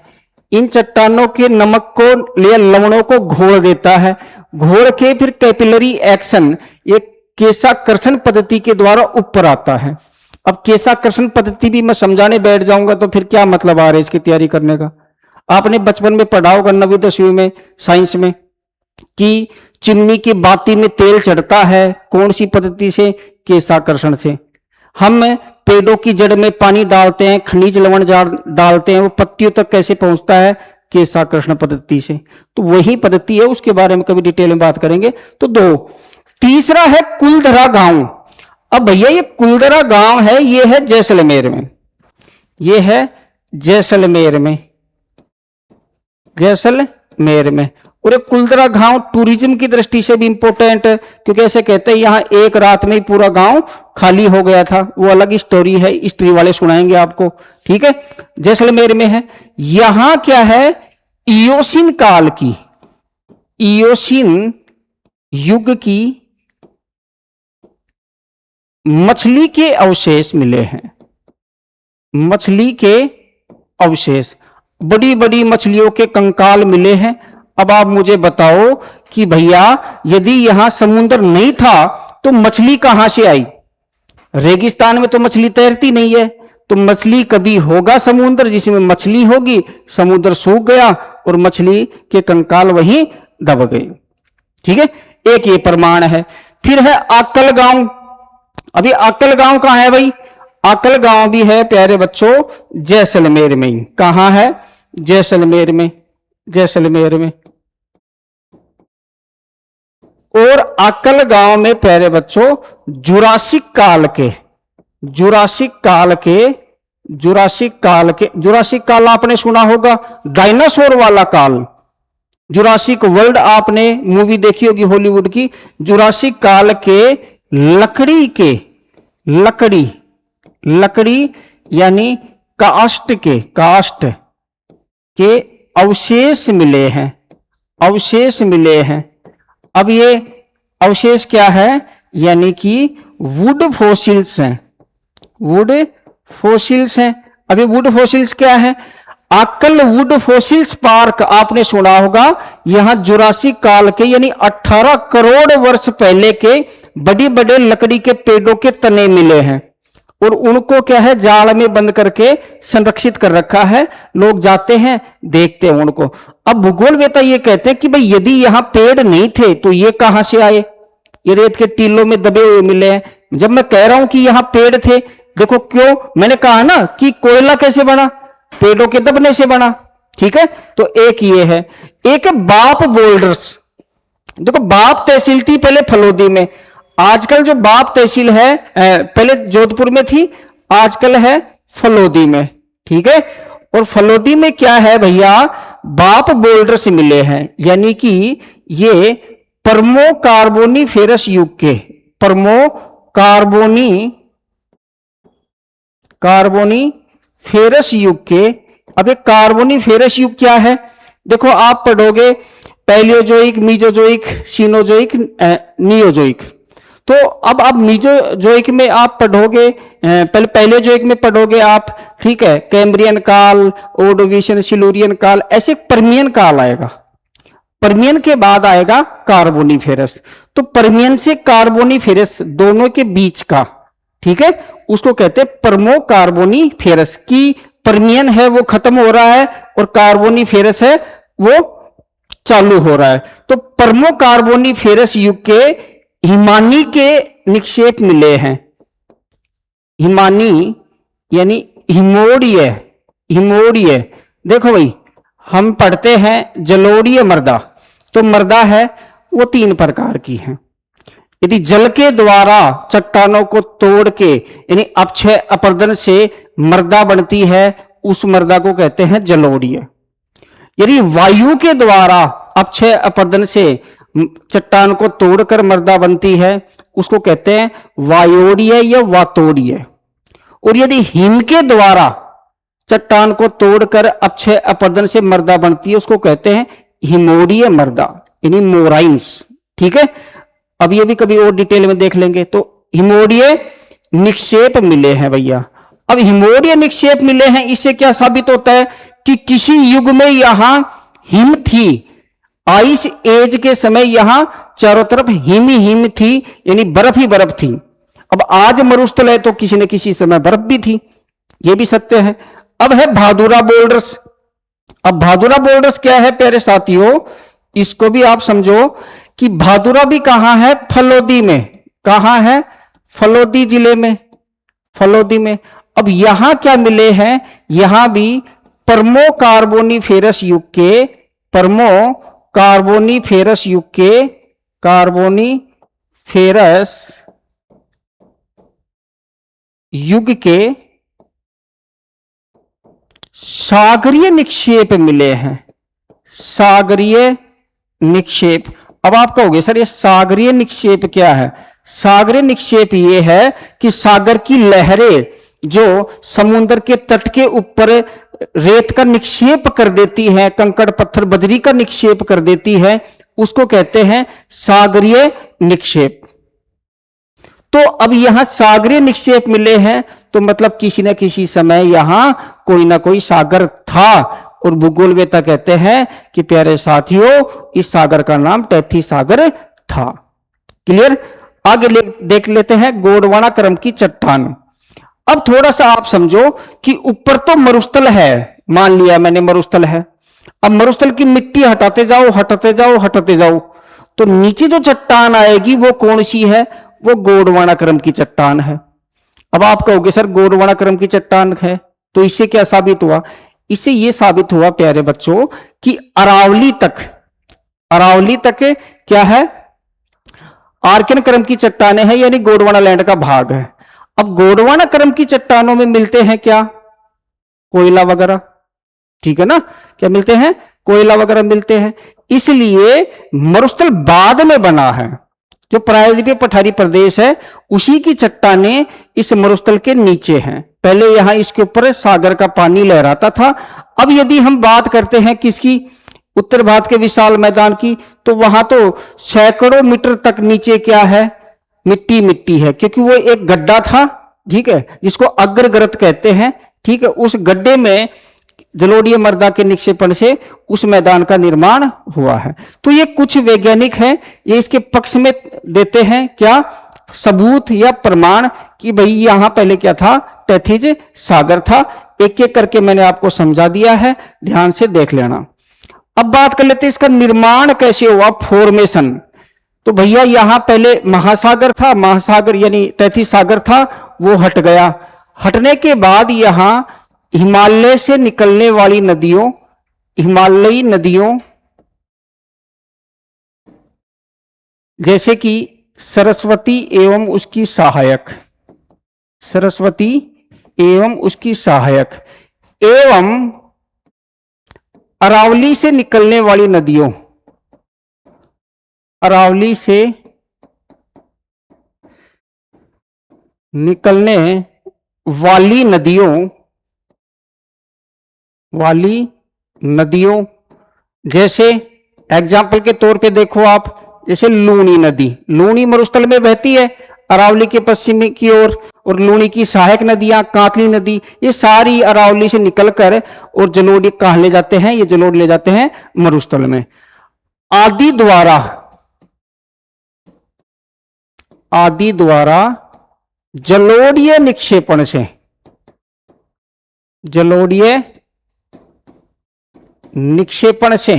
इन चट्टानों के नमक को या लवणों को घोल देता है, घोल के फिर कैपिलरी एक्शन, ये केशाकर्षण पद्धति के द्वारा ऊपर आता है। अब केशाकर्षण पद्धति भी मैं समझाने बैठ जाऊंगा तो फिर क्या मतलब आ रहा है इसकी तैयारी करने का। आपने बचपन में पढ़ा होगा 9वीं 10वीं में साइंस में कि चिमनी की बाती में तेल चढ़ता है, कौन सी पद्धति से, केशाकर्षण से। हम पेड़ों की जड़ में पानी डालते हैं, खनिज लवण डालते हैं, वो पत्तियों तक कैसे पहुंचता है, केशाकर्षण पद्धति से। तो वही पद्धति है, उसके बारे में कभी डिटेल में बात करेंगे। तो दो, तीसरा है कुलधरा गांव। अब भैया ये कुलधरा गांव है, ये है जैसलमेर में, ये है जैसलमेर में, जैसलमेर में। और एक कुलधरा गांव टूरिज्म की दृष्टि से भी इंपॉर्टेंट है, क्योंकि ऐसे कहते हैं यहां एक रात में ही पूरा गांव खाली हो गया था, वो अलग स्टोरी है, हिस्ट्री वाले सुनाएंगे आपको, ठीक है। जैसलमेर में है, यहां क्या है, इयोसिन काल की, इयोसिन युग की मछली के अवशेष मिले हैं, मछली के अवशेष, बड़ी बड़ी मछलियों के कंकाल मिले हैं। अब आप मुझे बताओ कि भैया यदि यहां समुद्र नहीं था तो मछली कहां से आई, रेगिस्तान में तो मछली तैरती नहीं है, तो मछली कभी होगा समुद्र जिसमें मछली होगी, समुद्र सूख गया और मछली के कंकाल वहीं दब गए, ठीक है। एक ये प्रमाण है। फिर है आकल गांव। अभी आकल गांव कहां है भाई, आकल गांव भी है प्यारे बच्चों जैसलमेर में ही। कहां है, जैसलमेर में, जैसलमेर में। और आकल गांव में प्यारे बच्चों जुरासिक काल के, जुरासिक काल के, जुरासिक काल के, जुरासिक काल आपने सुना होगा, डायनासोर वाला काल, जुरासिक वर्ल्ड आपने मूवी देखी होगी हॉलीवुड की। जुरासिक काल के लकड़ी के, लकड़ी, लकड़ी यानी काष्ठ के, काष्ठ के अवशेष मिले हैं, अवशेष मिले हैं। अब ये अवशेष क्या है, यानी कि वुड फॉसिल्स हैं, वुड फॉसिल्स हैं। अभी वुड फॉसिल्स क्या है, आकल वुड फॉसिल्स पार्क आपने सुना होगा, यहां जुरासिक काल के यानी 18 करोड़ वर्ष पहले के बड़ी बड़े लकड़ी के पेड़ों के तने मिले हैं, और उनको क्या है जाल में बंद करके संरक्षित कर रखा है, लोग जाते हैं देखते हैं उनको। अब भूगोलवेत्ता ये कहते हैं कि भाई यदि यहां पेड़ नहीं थे तो ये कहां से आए, ये रेत के टीलों में दबे हुए मिले हैं। जब मैं कह रहा हूं कि यहां पेड़ थे, देखो क्यों, मैंने कहा ना कि कोयला कैसे बना, पेड़ों के दबने से बना, ठीक है। तो एक ये है, एक है बाप बोल्डर्स। देखो बाप तहसील थी पहले फलोदी में, आजकल जो बाप तहसील है पहले जोधपुर में थी, आजकल है फलोदी में, ठीक है। और फलोदी में क्या है भैया, बाप बोल्डर्स मिले हैं, यानी कि ये परमो कार्बोनीफेरस युग के, परमो कार्बोनीफेरस युग के। अब ये कार्बोनीफेरस युग क्या है, देखो आप पढ़ोगे पैलियोजोइक, मीजोजोइक, सीनोजोइक, नियोजोइक। तो अब आप मीजोजोइक में आप पढ़ोगे, पहले पैलियोजोइक में पढ़ोगे आप, ठीक है, कैम्ब्रियन काल, ओर्डोविशियन, सिल्यूरियन काल, ऐसे परमियन काल आएगा, परमियन के बाद आएगा कार्बोनीफेरस। तो परमियन से कार्बोनीफेरस दोनों के बीच का, ठीक है, उसको कहते हैं परमो कार्बोनीफेरस। की परमियन है वो खत्म हो रहा है और कार्बोनीफेरस है वो चालू हो रहा है। तो परमो कार्बोनिफेरस युग के हिमानी के निक्षेप मिले हैं। हिमानी यानी हिमोड़ीय, हिमोड़ीय। देखो भाई, हम पढ़ते हैं जलोढ़ीय मृदा, तो मृदा है वो 3 प्रकार की है। यदि जल के द्वारा चट्टानों को तोड़ के यानी अपक्षय अपरदन से मृदा बनती है, उस मृदा को कहते हैं जलोढ़ीय। यदि वायु के द्वारा अपक्षय अपरदन से चट्टान को तोड़कर मृदा बनती है, उसको कहते हैं वायोड़ीय या वातोड़ीय। और यदि हिम के द्वारा चट्टान को तोड़कर अपक्षय अपरदन से मृदा बनती है, उसको कहते हैं हिमोड़ीय मृदा यानी मोराइंस। ठीक है, अब ये भी कभी और डिटेल में देख लेंगे। तो हिमोड़ीय निक्षेप मिले हैं भैया। अब हिमोड़ीय निक्षेप मिले हैं, इससे क्या साबित होता है कि किसी युग में यहां हिम थी। आइस एज के समय यहां चारों तरफ हिम ही हिम थी, यानी बर्फ ही बर्फ थी। अब आज मरुस्थल है तो किसी न किसी समय बर्फ भी थी, यह भी सत्य है। अब है भादुरा बोल्डर्स। अब भादुरा बोल्डर्स क्या है प्यारे साथियों, इसको भी आप समझो कि भादुरा भी कहां है, फलोदी में। कहां है, फलोदी जिले में, फलोदी में। अब यहां क्या मिले हैं, यहां भी परमो कार्बोनिफेरस युग के, परमो कार्बोनिफेरस युग के, कार्बोनिफेरस युग के सागरीय निक्षेप मिले हैं। सागरीय निक्षेप। अब आप कहोगे सर ये सागरीय निक्षेप क्या है? सागरीय निक्षेप ये है कि सागर की लहरें जो समुद्र के तट के ऊपर रेत का निक्षेप कर देती है, कंकड़ पत्थर बजरी का निक्षेप कर देती है, उसको कहते हैं सागरीय निक्षेप। तो अब यहां सागरीय निक्षेप मिले हैं, तो मतलब किसी न किसी समय यहां कोई ना कोई सागर था। और भूगोलवेत्ता कहते हैं कि प्यारे साथियों इस सागर का नाम टैथी सागर था। क्लियर? आगे देख लेते हैं गोंडवाना क्रम की चट्टान। अब थोड़ा सा आप समझो कि ऊपर तो मरुस्थल है, मान लिया मैंने मरुस्थल है। अब मरुस्थल की मिट्टी हटाते जाओ हटाते जाओ हटाते जाओ, तो नीचे जो चट्टान आएगी वो कौन सी है? वो गोंडवाना क्रम की चट्टान है। अब आप कहोगे सर गोंडवाना क्रम की चट्टान है, तो इससे क्या साबित हुआ? इससे यह साबित हुआ प्यारे बच्चों कि अरावली तक, अरावली तक क्या है? आर्कियन क्रम की चट्टानें हैं, यानी गोंडवाना लैंड का भाग है। अब गोंडवाना क्रम की चट्टानों में मिलते हैं क्या? कोयला वगैरह। ठीक है ना, क्या मिलते हैं? कोयला वगैरह मिलते हैं। इसलिए मरुस्थल बाद में बना है। जो प्रायद्वीपीय पठारी प्रदेश है उसी की चट्टानें इस मरुस्थल के नीचे हैं। पहले यहां इसके ऊपर सागर का पानी लहराता था। अब यदि हम बात करते हैं किसकी? उत्तर भारत के विशाल मैदान की, तो वहां तो सैकड़ों मीटर तक नीचे क्या है? मिट्टी मिट्टी है, क्योंकि वो एक गड्ढा था, ठीक है, जिसको अग्रगर्त कहते हैं। ठीक है, उस गड्ढे में जलोढ़ीय मृदा के निक्षेपण से उस मैदान का निर्माण हुआ है। तो ये कुछ वैज्ञानिक हैं, ये इसके पक्ष में देते हैं क्या? सबूत या प्रमाण कि भाई यहां पहले क्या था? टैथीज सागर था। एक एक करके मैंने आपको समझा दिया है, ध्यान से देख लेना। अब बात कर लेते हैं इसका निर्माण कैसे हुआ, फॉर्मेशन। तो भैया यहां पहले महासागर था, महासागर यानी टैथी सागर था, वो हट गया। हटने के बाद यहां हिमालय से निकलने वाली नदियों, हिमालयी नदियों जैसे कि सरस्वती एवं उसकी सहायक, सरस्वती एवं उसकी सहायक, एवं अरावली से निकलने वाली नदियों, अरावली से निकलने वाली नदियों, वाली नदियों जैसे एग्जाम्पल के तौर पे देखो आप, जैसे लूनी नदी, लूनी मरुस्थल में बहती है अरावली के पश्चिमी की ओर, और लूनी की सहायक नदियां कातली नदी, ये सारी अरावली से निकलकर और जलोढ़ कहां ले जाते हैं? ये जलोढ़ ले जाते हैं मरुस्थल में। आदि द्वारा, आदि द्वारा जलोढ़ीय निक्षेपण से, जलोढ़ीय निक्षेपण से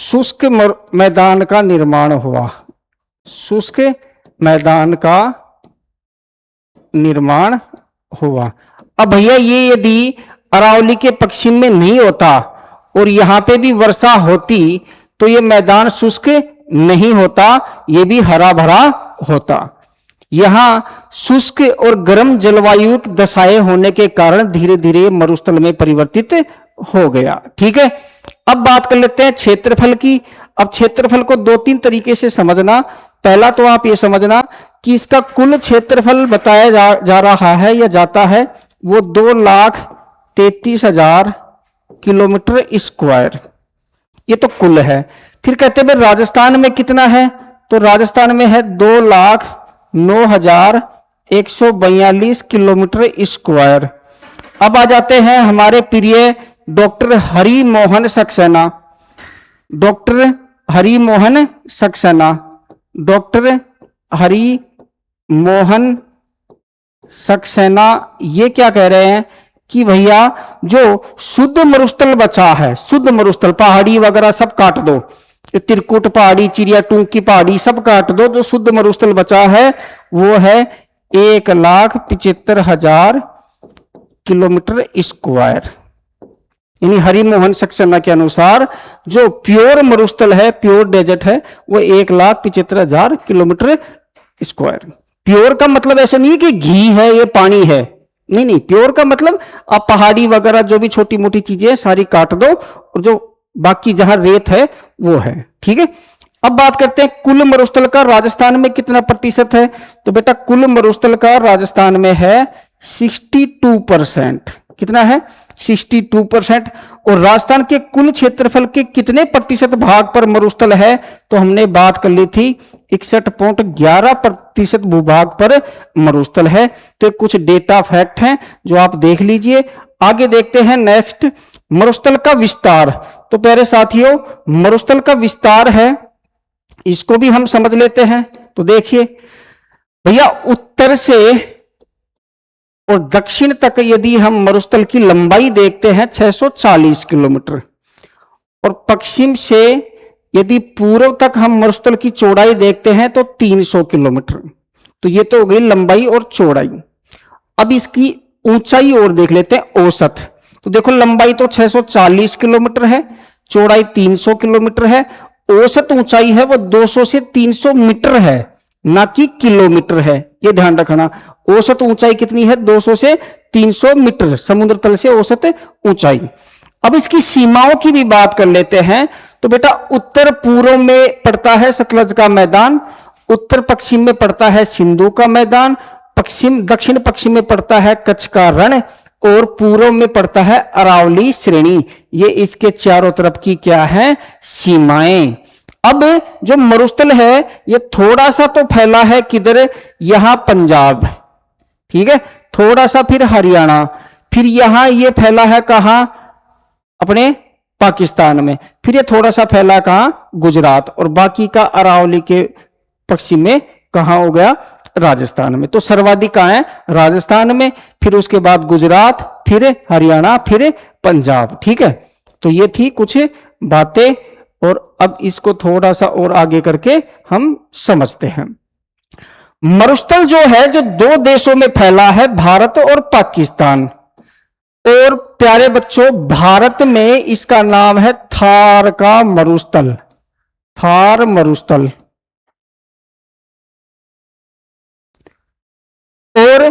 शुष्क मैदान का निर्माण हुआ। शुष्क मैदान का निर्माण हुआ। अब भैया ये यदि अरावली के पश्चिम में नहीं होता और यहां पे भी वर्षा होती तो ये मैदान शुष्क नहीं होता, ये भी हरा भरा होता। यहां शुष्क और गर्म जलवायु दशाएं होने के कारण धीरे धीरे मरुस्थल में परिवर्तित हो गया। ठीक है, अब बात कर लेते हैं क्षेत्रफल की। अब क्षेत्रफल को दो तीन तरीके से समझना। पहला तो आप ये समझना कि इसका कुल क्षेत्रफल बताया जा रहा है या जाता है वो 2,33,000 किलोमीटर स्क्वायर, ये तो कुल है। फिर कहते हैं राजस्थान में कितना है, तो राजस्थान में है 2,09,142 किलोमीटर स्क्वायर। अब आ जाते हैं हमारे प्रिय doctor Hari Mohan Saxena. Doctor Hari Mohan Saxena, doctor Hari Mohan Saxena ये क्या कह रहे हैं कि भैया जो शुद्ध मरुस्थल बचा है, शुद्ध मरुस्थल, पहाड़ी वगैरह सब काट दो, त्रिकुट पहाड़ी, चिड़िया टूंग की पहाड़ी सब काट दो, जो शुद्ध मरुस्थल बचा है वो है 1,75,000 किलोमीटर स्क्वायर। यानी हरिमोहन सक्सेना के अनुसार जो प्योर मरुस्थल है, प्योर डेजर्ट है, वो 1,75,000 किलोमीटर स्क्वायर। प्योर का मतलब ऐसा नहीं है कि घी है ये पानी है, नहीं नहीं, प्योर का मतलब आप पहाड़ी वगैरह जो भी छोटी मोटी चीजें सारी काट दो और जो बाकी जहां रेत है वो है। ठीक है, अब बात करते हैं कुल मरुस्थल का राजस्थान में कितना प्रतिशत है। तो बेटा कुल मरुस्थल का राजस्थान में है 62%। कितना है, 62%। और राजस्थान के कुल क्षेत्रफल के कितने प्रतिशत भाग पर मरुस्थल है, तो हमने बात कर ली थी 61.11% भूभाग पर मरुस्थल है। तो कुछ डेटा फैक्ट हैं जो आप देख लीजिए। आगे देखते हैं नेक्स्ट, मरुस्थल का विस्तार। तो प्यारे साथियों मरुस्थल का विस्तार है, इसको भी हम समझ लेते हैं। तो देखिए भैया उत्तर से और दक्षिण तक यदि हम मरुस्थल की लंबाई देखते हैं 640 किलोमीटर, और पश्चिम से यदि पूर्व तक हम मरुस्थल की चौड़ाई देखते हैं तो 300 किलोमीटर। तो ये तो हो गई लंबाई और चौड़ाई। अब इसकी ऊंचाई और देख लेते हैं औसत। तो देखो लंबाई तो 640 किलोमीटर है, चौड़ाई 300 किलोमीटर है, औसत ऊंचाई है वो 200 से 300 मीटर है, ना कि किलोमीटर है, ये ध्यान रखना। औसत ऊंचाई कितनी है, 200 से 300 मीटर समुद्र तल से औसत ऊंचाई। अब इसकी सीमाओं की भी बात कर लेते हैं। तो बेटा उत्तर पूर्व में पड़ता है सतलज का मैदान, उत्तर पश्चिम में पड़ता है सिंधु का मैदान, पश्चिम दक्षिण पश्चिम में पड़ता है कच्छ का रण, और पूर्व में पड़ता है अरावली श्रेणी। ये इसके चारों तरफ की क्या है, सीमाएं। अब जो मरुस्थल है ये थोड़ा सा तो फैला है किधर, यहां पंजाब, ठीक है, थोड़ा सा फिर हरियाणा, फिर यहां ये फैला है कहां, अपने पाकिस्तान में, फिर ये थोड़ा सा फैला कहां, गुजरात, और बाकी का अरावली के पश्चिम में कहां हो गया, राजस्थान में। तो सर्वाधिक कहां है, राजस्थान में, फिर उसके बाद गुजरात, फिर हरियाणा, फिर पंजाब। ठीक है, तो ये थी कुछ बातें, और अब इसको थोड़ा सा और आगे करके हम समझते हैं। मरुस्थल जो है जो दो देशों में फैला है, भारत और पाकिस्तान। और प्यारे बच्चों भारत में इसका नाम है थार का मरुस्थल, थार मरुस्थल। और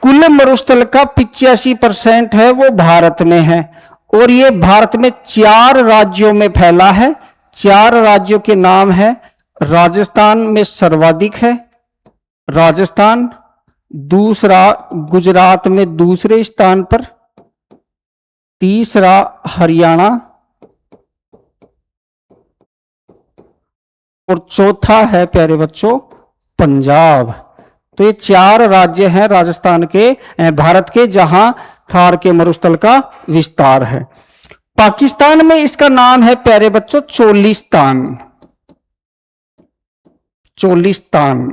कुल मरुस्थल का 85% है वो भारत में है, और ये भारत में 4 राज्यों में फैला है। 4 राज्यों के नाम है, राजस्थान में सर्वाधिक है, राजस्थान, दूसरा गुजरात में दूसरे स्थान पर, तीसरा हरियाणा, और चौथा है प्यारे बच्चों पंजाब। तो ये 4 राज्य हैं राजस्थान के, भारत के, जहां थार के मरुस्थल का विस्तार है। पाकिस्तान में इसका नाम है प्यारे बच्चों चोलिस्तान, चोलिस्तान,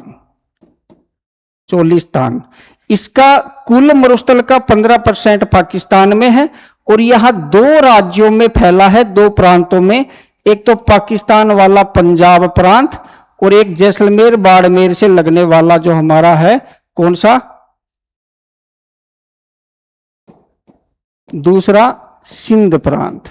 चोलिस्तान। इसका कुल मरुस्थल का 15% पाकिस्तान में है, और यह 2 राज्यों में फैला है, 2 प्रांतों में। एक तो पाकिस्तान वाला पंजाब प्रांत और एक जैसलमेर बाड़मेर से लगने वाला जो हमारा है कौन सा, दूसरा सिंध प्रांत।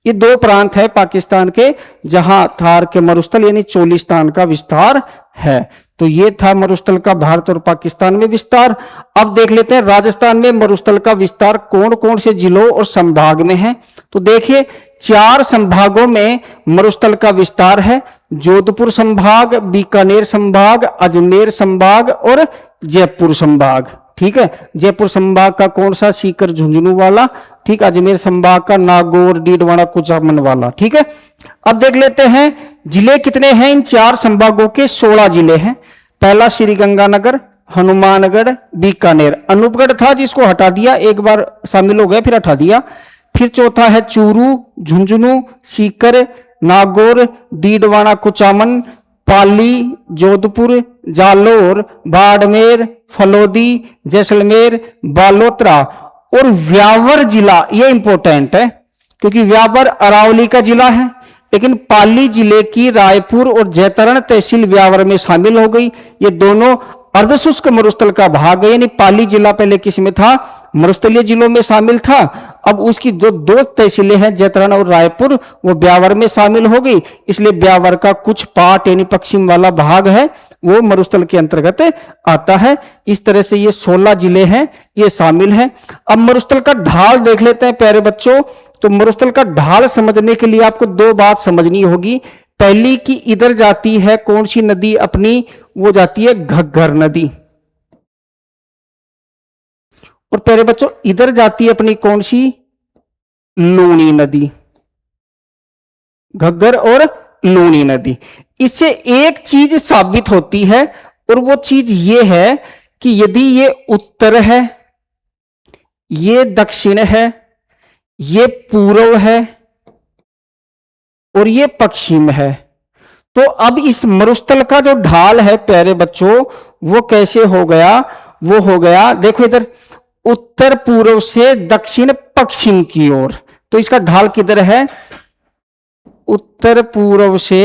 ये दो प्रांत है पाकिस्तान के जहां थार के मरुस्थल यानी चोलिस्तान का विस्तार है। तो ये था मरुस्थल का भारत और पाकिस्तान में विस्तार। अब देख लेते हैं राजस्थान में मरुस्थल का विस्तार कौन कौन से जिलों और संभाग में है। तो देखिए 4 संभागों में मरुस्थल का विस्तार है, जोधपुर संभाग, बीकानेर संभाग, अजमेर संभाग और जयपुर संभाग। ठीक है, जयपुर संभाग का कौन सा, सीकर झुंझुनू वाला। ठीक, अजमेर संभाग का नागौर डीडवाना कुचामन वाला। ठीक है, अब देख लेते हैं जिले कितने हैं। इन 4 संभागों के 16 जिले हैं। पहला श्रीगंगानगर, हनुमानगढ़, बीकानेर, अनूपगढ़ था जिसको हटा दिया, एक बार शामिल हो गया फिर हटा दिया। फिर चौथा है चूरू, झुंझुनू, सीकर, नागौर, डीडवाना कुचामन, पाली, जोधपुर, जालोर, बाड़मेर, फलोदी, जैसलमेर, बालोतरा और व्यावर जिला। ये इंपॉर्टेंट है क्योंकि व्यावर अरावली का जिला है, लेकिन पाली जिले की रायपुर और जैतरण तहसील व्यावर में शामिल हो गई। ये दोनों अर्धशुष्क मरुस्थल का भाग है, यानी पाली जिला पहले किस में था, मरुस्थलीय जिलों में शामिल था। अब उसकी जो 2 तहसीलें हैं जैतरण और रायपुर वो ब्यावर में शामिल हो गई, इसलिए ब्यावर का कुछ पार्ट यानी पश्चिम वाला भाग है वो मरुस्थल के अंतर्गत आता है। इस तरह से ये 16 जिले हैं ये शामिल हैं। अब मरुस्थल का ढाल देख लेते हैं प्यारे बच्चों। तो मरुस्थल का ढाल समझने के लिए आपको 2 बात समझनी होगी। पहली कि इधर जाती है कौन सी नदी अपनी, वो जाती है घग्गर नदी, और प्यारे बच्चों इधर जाती है अपनी कौन सी, लूनी नदी, घग्गर और लूनी नदी। इससे एक चीज साबित होती है और वो चीज ये है कि यदि ये उत्तर है, ये दक्षिण है, ये पूर्व है और ये पश्चिम है, तो अब इस मरुस्थल का जो ढाल है प्यारे बच्चों वो कैसे हो गया, वो हो गया देखो इधर उत्तर पूर्व से दक्षिण पश्चिम की ओर। तो इसका ढाल किधर है, उत्तर पूर्व से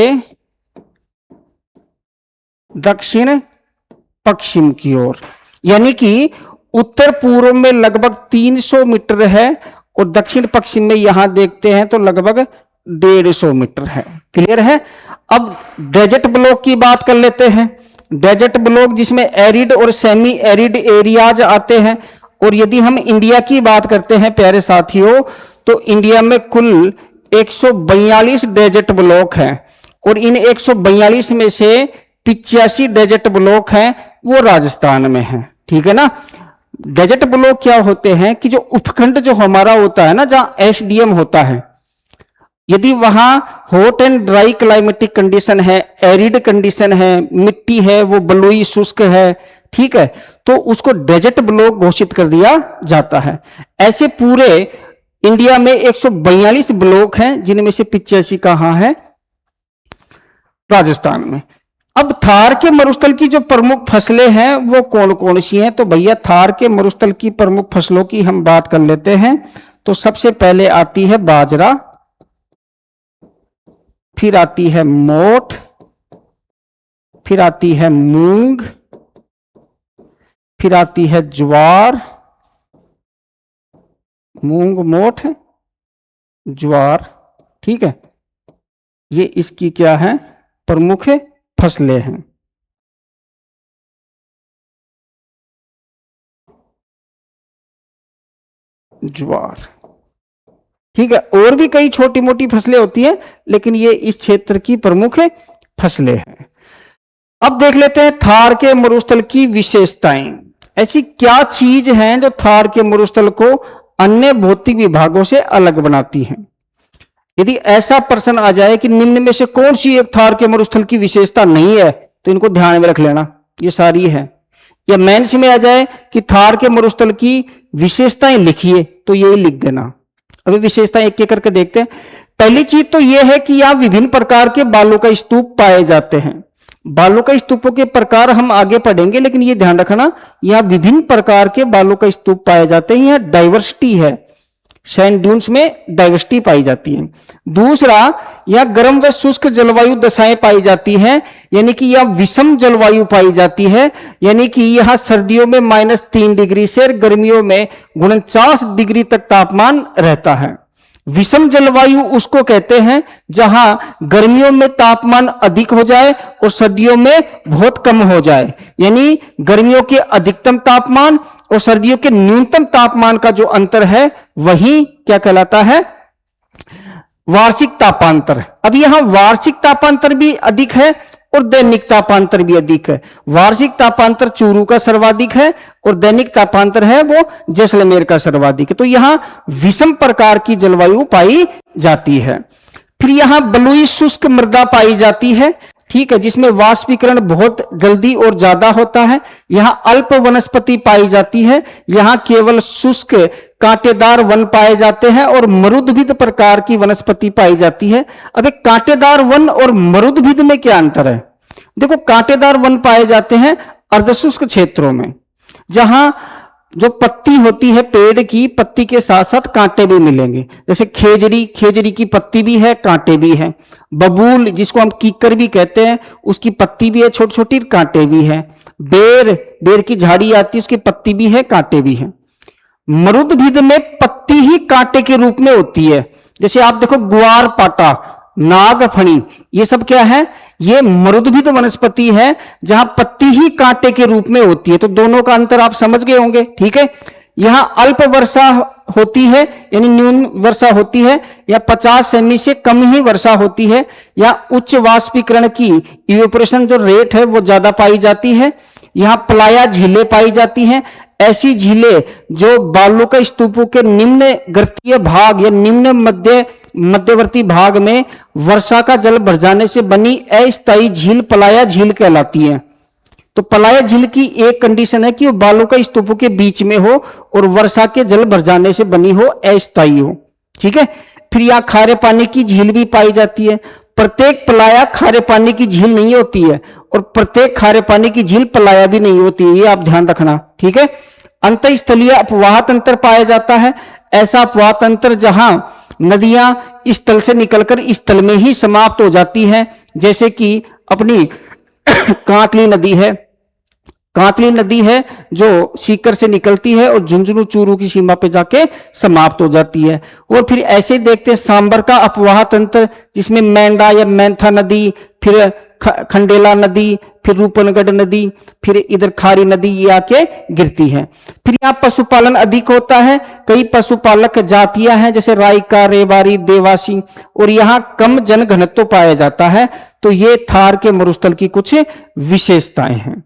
दक्षिण पश्चिम की ओर, यानी कि उत्तर पूर्व में लगभग 300 मीटर है और दक्षिण पश्चिम में यहां देखते हैं तो लगभग 150 मीटर है। क्लियर है। अब डेजर्ट ब्लॉक की बात कर लेते हैं। डेजर्ट ब्लॉक जिसमें एरिड और सेमी एरिड एरियाज आते हैं। और यदि हम इंडिया की बात करते हैं प्यारे साथियों तो इंडिया में कुल 142 डेजर्ट ब्लॉक हैं और इन 142 में से 85 डेजर्ट ब्लॉक हैं वो राजस्थान में हैं। ठीक है ना। डेजर्ट ब्लॉक क्या होते हैं कि जो उपखंड जो हमारा होता है ना, जहां एसडीएम होता है, यदि वहां hot and dry climatic condition है, एरिड कंडीशन है, मिट्टी है वो बलुई शुष्क है, ठीक है, तो उसको डेजर्ट ब्लॉक घोषित कर दिया जाता है। ऐसे पूरे इंडिया में 142 ब्लॉक हैं जिनमें से 85 कहां है, राजस्थान में। अब थार के मरुस्थल की जो प्रमुख फसलें हैं वो कौन कौन सी हैं, तो भैया थार के मरुस्थल की प्रमुख फसलों की हम बात कर लेते हैं। तो सबसे पहले आती है बाजरा, फिर आती है मोठ, फिर आती है मूंग, फिर आती है ज्वार, मूंग मोठ ज्वार, ठीक है, ये इसकी क्या है, प्रमुख फसलें हैं। ज्वार, ठीक है, और भी कई छोटी मोटी फसलें होती हैं लेकिन ये इस क्षेत्र की प्रमुख फसलें हैं। अब देख लेते हैं थार के मरुस्थल की विशेषताएं। ऐसी क्या चीज हैं जो थार के मरुस्थल को अन्य भौतिक विभागों से अलग बनाती हैं। यदि ऐसा प्रश्न आ जाए कि निम्न में से कौन सी एक थार के मरुस्थल की विशेषता नहीं है, तो इनको ध्यान में रख लेना, ये सारी है। या मेंस में आ जाए कि थार के मरुस्थल की विशेषताएं लिखिए, तो यही लिख देना। अभी विशेषताएं एक एक करके देखते हैं। पहली चीज तो यह है कि यहां विभिन्न प्रकार के बालों का स्तूप पाए जाते हैं। बालों का स्तूपों के प्रकार हम आगे पढ़ेंगे, लेकिन यह ध्यान रखना यहां विभिन्न प्रकार के बालों का स्तूप पाए जाते हैं, यहां डाइवर्सिटी है, सैंड ड्यून्स में डाइवर्सिटी पाई जाती है। दूसरा, यह गर्म व शुष्क जलवायु दशाएं पाई जाती हैं, यानी कि यह विषम जलवायु पाई जाती है, यानी कि यह सर्दियों में -3 डिग्री से और गर्मियों में 49 डिग्री तक तापमान रहता है। विषम जलवायु उसको कहते हैं जहां गर्मियों में तापमान अधिक हो जाए और सर्दियों में बहुत कम हो जाए, यानी गर्मियों के अधिकतम तापमान और सर्दियों के न्यूनतम तापमान का जो अंतर है वही क्या कहलाता है, वार्षिक तापांतर। अब यहां वार्षिक तापांतर भी अधिक है और दैनिक तापांतर भी अधिक है। वार्षिक तापांतर चूरू का सर्वाधिक है और दैनिक तापांतर है वो जैसलमेर का सर्वाधिक है। तो यहां विषम प्रकार की जलवायु पाई जाती है। फिर यहां बलुई शुष्क मृदा पाई जाती है, ठीक है, जिसमें वाष्पीकरण बहुत जल्दी और ज्यादा होता है। यहां अल्प वनस्पति पाई जाती है, यहां केवल शुष्क कांटेदार वन पाए जाते हैं और मरुद्भिद प्रकार की वनस्पति पाई जाती है। अब एक कांटेदार वन और मरुद्भिद में क्या अंतर है? देखो, कांटेदार वन पाए जाते हैं अर्धशुष्क क्षेत्रों में, जहां जो पत्ती होती है पेड़ की, पत्ती के साथ साथ कांटे भी मिलेंगे। जैसे खेजड़ी की पत्ती भी है, कांटे भी है। बबूल, जिसको हम कीकर भी कहते हैं, उसकी पत्ती भी है छोटी छोटी, कांटे भी है। बेर की झाड़ी आती है, उसकी पत्ती भी है, कांटे भी है। मरुद्भिद में पत्ती ही कांटे के रूप में होती है। जैसे आप देखो, ग्वार पाटा, नागफणी, ये सब क्या है? ये मरुद्भिद वनस्पति है जहां पत्ती ही कांटे के रूप में होती है। तो दोनों का अंतर आप समझ गए होंगे, ठीक है। यहां अल्प वर्षा होती है, यानी न्यून वर्षा होती है, या 50 सेमी से कम ही वर्षा होती है, या उच्च वाष्पीकरण की इवेपोरेशन जो रेट है वो ज्यादा पाई जाती है। यहां प्लाया झीलें पाई जाती हैं, ऐसी झीलें जो बालू का स्तूपों के निम्न गर्तीय भाग या निम्न मध्यवर्ती भाग में वर्षा का जल भर जाने से बनी अस्थायी झील प्लाया झील कहलाती है। तो प्लाया झील की एक कंडीशन है कि वो बालू का स्तूपों के बीच में हो और वर्षा के जल भर जाने से बनी हो, अस्थायी हो, ठीक है। फिर यहां खारे पानी की झील भी पाई जाती है। प्रत्येक प्लाया खारे पानी की झील नहीं होती है और प्रत्येक खारे पानी की झील प्लाया भी नहीं होती है, ये आप ध्यान रखना, ठीक है। अंतःस्थलीय अपवाह तंत्र पाया जाता है, ऐसा अपवाह तंत्र जहां नदियां स्थल से निकलकर स्थल में ही समाप्त हो जाती हैं, जैसे कि अपनी कांतली नदी है जो सीकर से निकलती है और झुंझुनू चूरू की सीमा पे जाके समाप्त हो जाती है। और फिर ऐसे देखते हैं सांबर का अपवाह तंत्र, जिसमें मैंडा या मैंथा नदी, फिर खंडेला नदी, फिर रूपनगढ़ नदी, फिर इधर खारी नदी ये आके गिरती है। फिर यहाँ पशुपालन अधिक होता है, कई पशुपालक जातियां हैं जैसे रायका, रेवारी, देवासी, और यहाँ कम जनघनत्व पाया जाता है। तो ये थार के मरुस्थल की कुछ विशेषताएं हैं।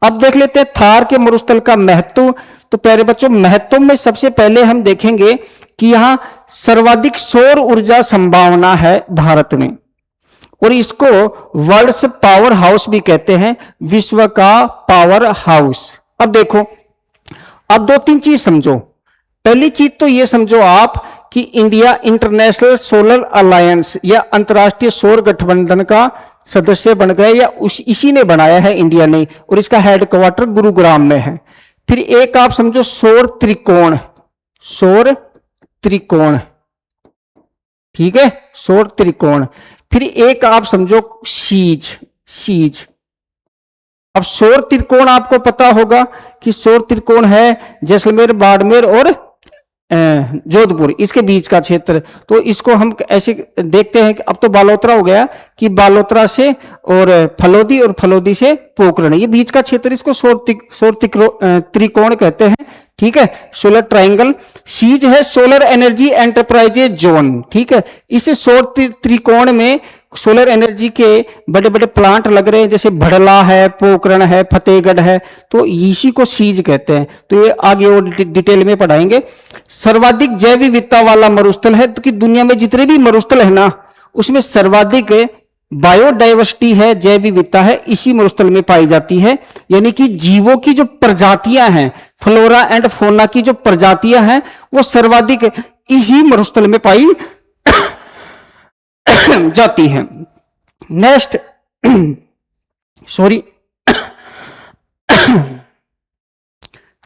अब देख लेते हैं थार के मरुस्थल का महत्व। तो प्यारे बच्चों, महत्व में सबसे पहले हम देखेंगे कि यहाँ सर्वाधिक सौर ऊर्जा संभावना है भारत में, और इसको वर्ल्ड्स पावर हाउस भी कहते हैं, विश्व का पावर हाउस। अब देखो, अब 2-3 चीज समझो। पहली चीज तो ये समझो आप कि इंडिया इंटरनेशनल सोलर अलायंस या अंतरराष्ट्रीय सौर गठबंधन का सदस्य बन गए, या इसी ने बनाया है, इंडिया ने, और इसका हेडक्वार्टर गुरुग्राम में है। फिर एक आप समझो सौर त्रिकोण, ठीक है, सौर त्रिकोण। फिर एक आप समझो शीज। अब सौर त्रिकोण आपको पता होगा कि सौर त्रिकोण है जैसलमेर, बाड़मेर और जोधपुर, इसके बीच का क्षेत्र। तो इसको हम ऐसे देखते हैं कि अब तो बालोतरा हो गया कि बालोतरा से और फलोदी से पोखरण, ये बीच का क्षेत्र, इसको सौर त्रिकोण कहते हैं, ठीक है, सोलर ट्रायंगल। सीज है सोलर एनर्जी एंटरप्राइज जोन, ठीक है। इस सौर त्रिकोण में सोलर एनर्जी के बड़े बड़े प्लांट लग रहे हैं, जैसे भड़ला है, पोखरण है, फतेहगढ़ है, तो इसी को सीज कहते हैं। तो ये आगे और डिटेल में पढ़ाएंगे। सर्वाधिक जैव विविधता वाला मरुस्थल है, तो कि दुनिया में जितने भी मरुस्थल है ना, उसमें सर्वाधिक बायोडाइवर्सिटी है, जैव विविधता है, इसी मरुस्थल में पाई जाती है। यानी कि जीवों की जो प्रजातियां हैं, फ्लोरा एंड फौना की जो प्रजातियां हैं, वो सर्वाधिक इसी मरुस्थल में पाई जाती हैं। नेक्स्ट,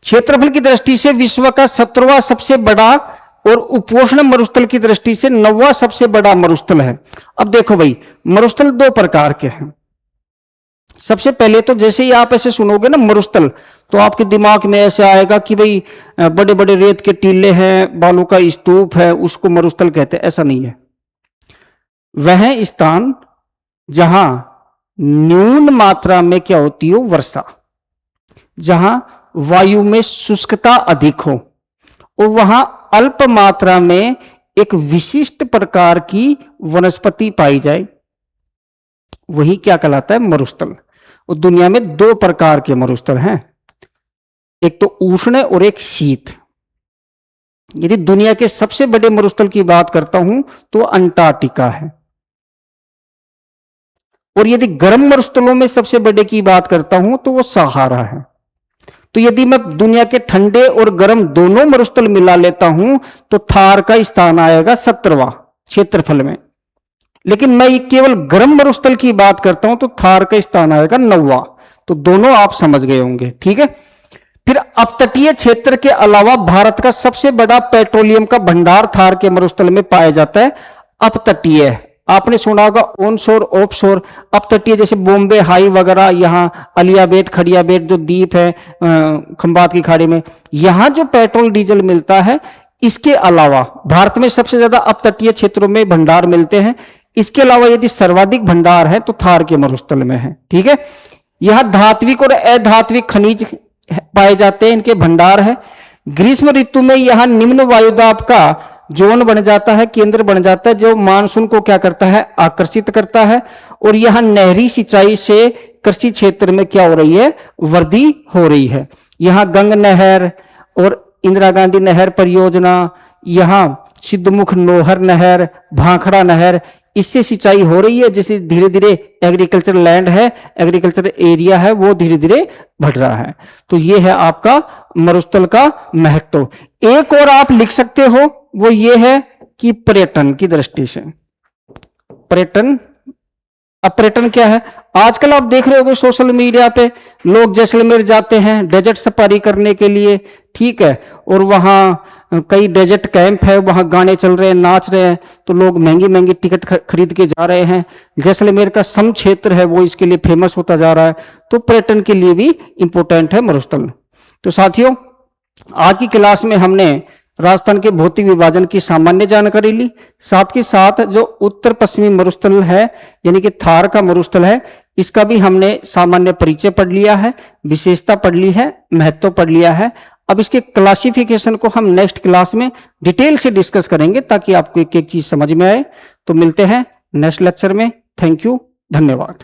क्षेत्रफल की दृष्टि से विश्व का 17वां सबसे बड़ा और उपोष्ण मरुस्थल की दृष्टि से 9वां सबसे बड़ा मरुस्थल है। अब देखो भाई, मरुस्थल दो प्रकार के हैं। सबसे पहले तो जैसे ही आप ऐसे सुनोगे ना मरुस्थल, तो आपके दिमाग में ऐसे आएगा कि भाई बड़े बड़े रेत के टीले हैं, बालू का स्तूप है, उसको मरुस्थल कहते हैं। ऐसा नहीं है। वह स्थान जहां न्यून मात्रा में क्या होती हो, वर्षा, जहां वायु में शुष्कता अधिक हो, और वहां अल्प मात्रा में एक विशिष्ट प्रकार की वनस्पति पाई जाए, वही क्या कहलाता है, मरुस्थल। और दुनिया में दो प्रकार के मरुस्थल हैं, एक तो उष्ण और एक शीत। यदि दुनिया के सबसे बड़े मरुस्थल की बात करता हूं तो अंटार्कटिका है। और यदि गर्म मरुस्थलों में सबसे बड़े की बात करता हूं तो वो सहारा है। तो यदि मैं दुनिया के ठंडे और गर्म दोनों मरुस्थल मिला लेता हूं तो थार का स्थान आएगा 17वां क्षेत्रफल में। लेकिन मैं केवल गर्म मरुस्थल की बात करता हूं तो थार का स्थान आएगा 9वां। तो दोनों आप समझ गए होंगे, ठीक है। फिर अपतटीय क्षेत्र के अलावा भारत का सबसे बड़ा पेट्रोलियम का भंडार थार के मरुस्थल में पाया जाता है। अपतटीय, आपने सुना होगा ऑनशोर ऑफशोर। अपतटीय जैसे बॉम्बे हाई वगैरह, यहाँ अलियाबेट खड़ियाबेट जो द्वीप है खंबात की खाड़ी में, यहां जो पेट्रोल डीजल मिलता है। इसके अलावा भारत में सबसे ज्यादा अपतटीय क्षेत्रों में भंडार मिलते हैं। इसके अलावा यदि सर्वाधिक भंडार है तो थार के मरुस्थल में है, ठीक है। यह धात्विक और अधात्विक खनिज पाए जाते हैं, इनके भंडार है। ग्रीष्म ऋतु में यहां निम्न वायुदाब का जोन बन जाता है, केंद्र बन जाता है, जो मानसून को क्या करता है, आकर्षित करता है। और यहां नहरी सिंचाई से कृषि क्षेत्र में क्या हो रही है, वृद्धि हो रही है। यहां गंग नहर और इंदिरा गांधी नहर परियोजना, यहां सिद्धमुख नोहर नहर, भाखड़ा नहर, इससे सिंचाई हो रही है। जैसे धीरे धीरे एग्रीकल्चर लैंड है, एग्रीकल्चर एरिया है, वो धीरे धीरे बढ़ रहा है। तो ये है आपका मरुस्थल का महत्व। एक और आप लिख सकते हो, वो ये है कि पर्यटन की दृष्टि से पर्यटन। अब पर्यटन क्या है, आजकल आप देख रहे होगे सोशल मीडिया पे लोग जैसलमेर जाते हैं डेजर्ट सफारी करने के लिए, ठीक है। और वहां कई डेजर्ट कैंप है, वहां गाने चल रहे हैं, नाच रहे हैं, तो लोग महंगी महंगी टिकट खरीद के जा रहे हैं। जैसलमेर का सम क्षेत्र है वो इसके लिए फेमस होता जा रहा है। तो पर्यटन के लिए भी इंपॉर्टेंट है मरुस्थल। तो साथियों, आज की क्लास में हमने राजस्थान के भौतिक विभाजन की सामान्य जानकारी ली, साथ ही साथ जो उत्तर पश्चिमी मरुस्थल है यानी कि थार का मरुस्थल है, इसका भी हमने सामान्य परिचय पढ़ लिया है, विशेषता पढ़ ली है, महत्व पढ़ लिया है। अब इसके क्लासिफिकेशन को हम नेक्स्ट क्लास में डिटेल से डिस्कस करेंगे ताकि आपको एक एक चीज समझ में आए। तो मिलते हैं नेक्स्ट लेक्चर में। थैंक यू, धन्यवाद।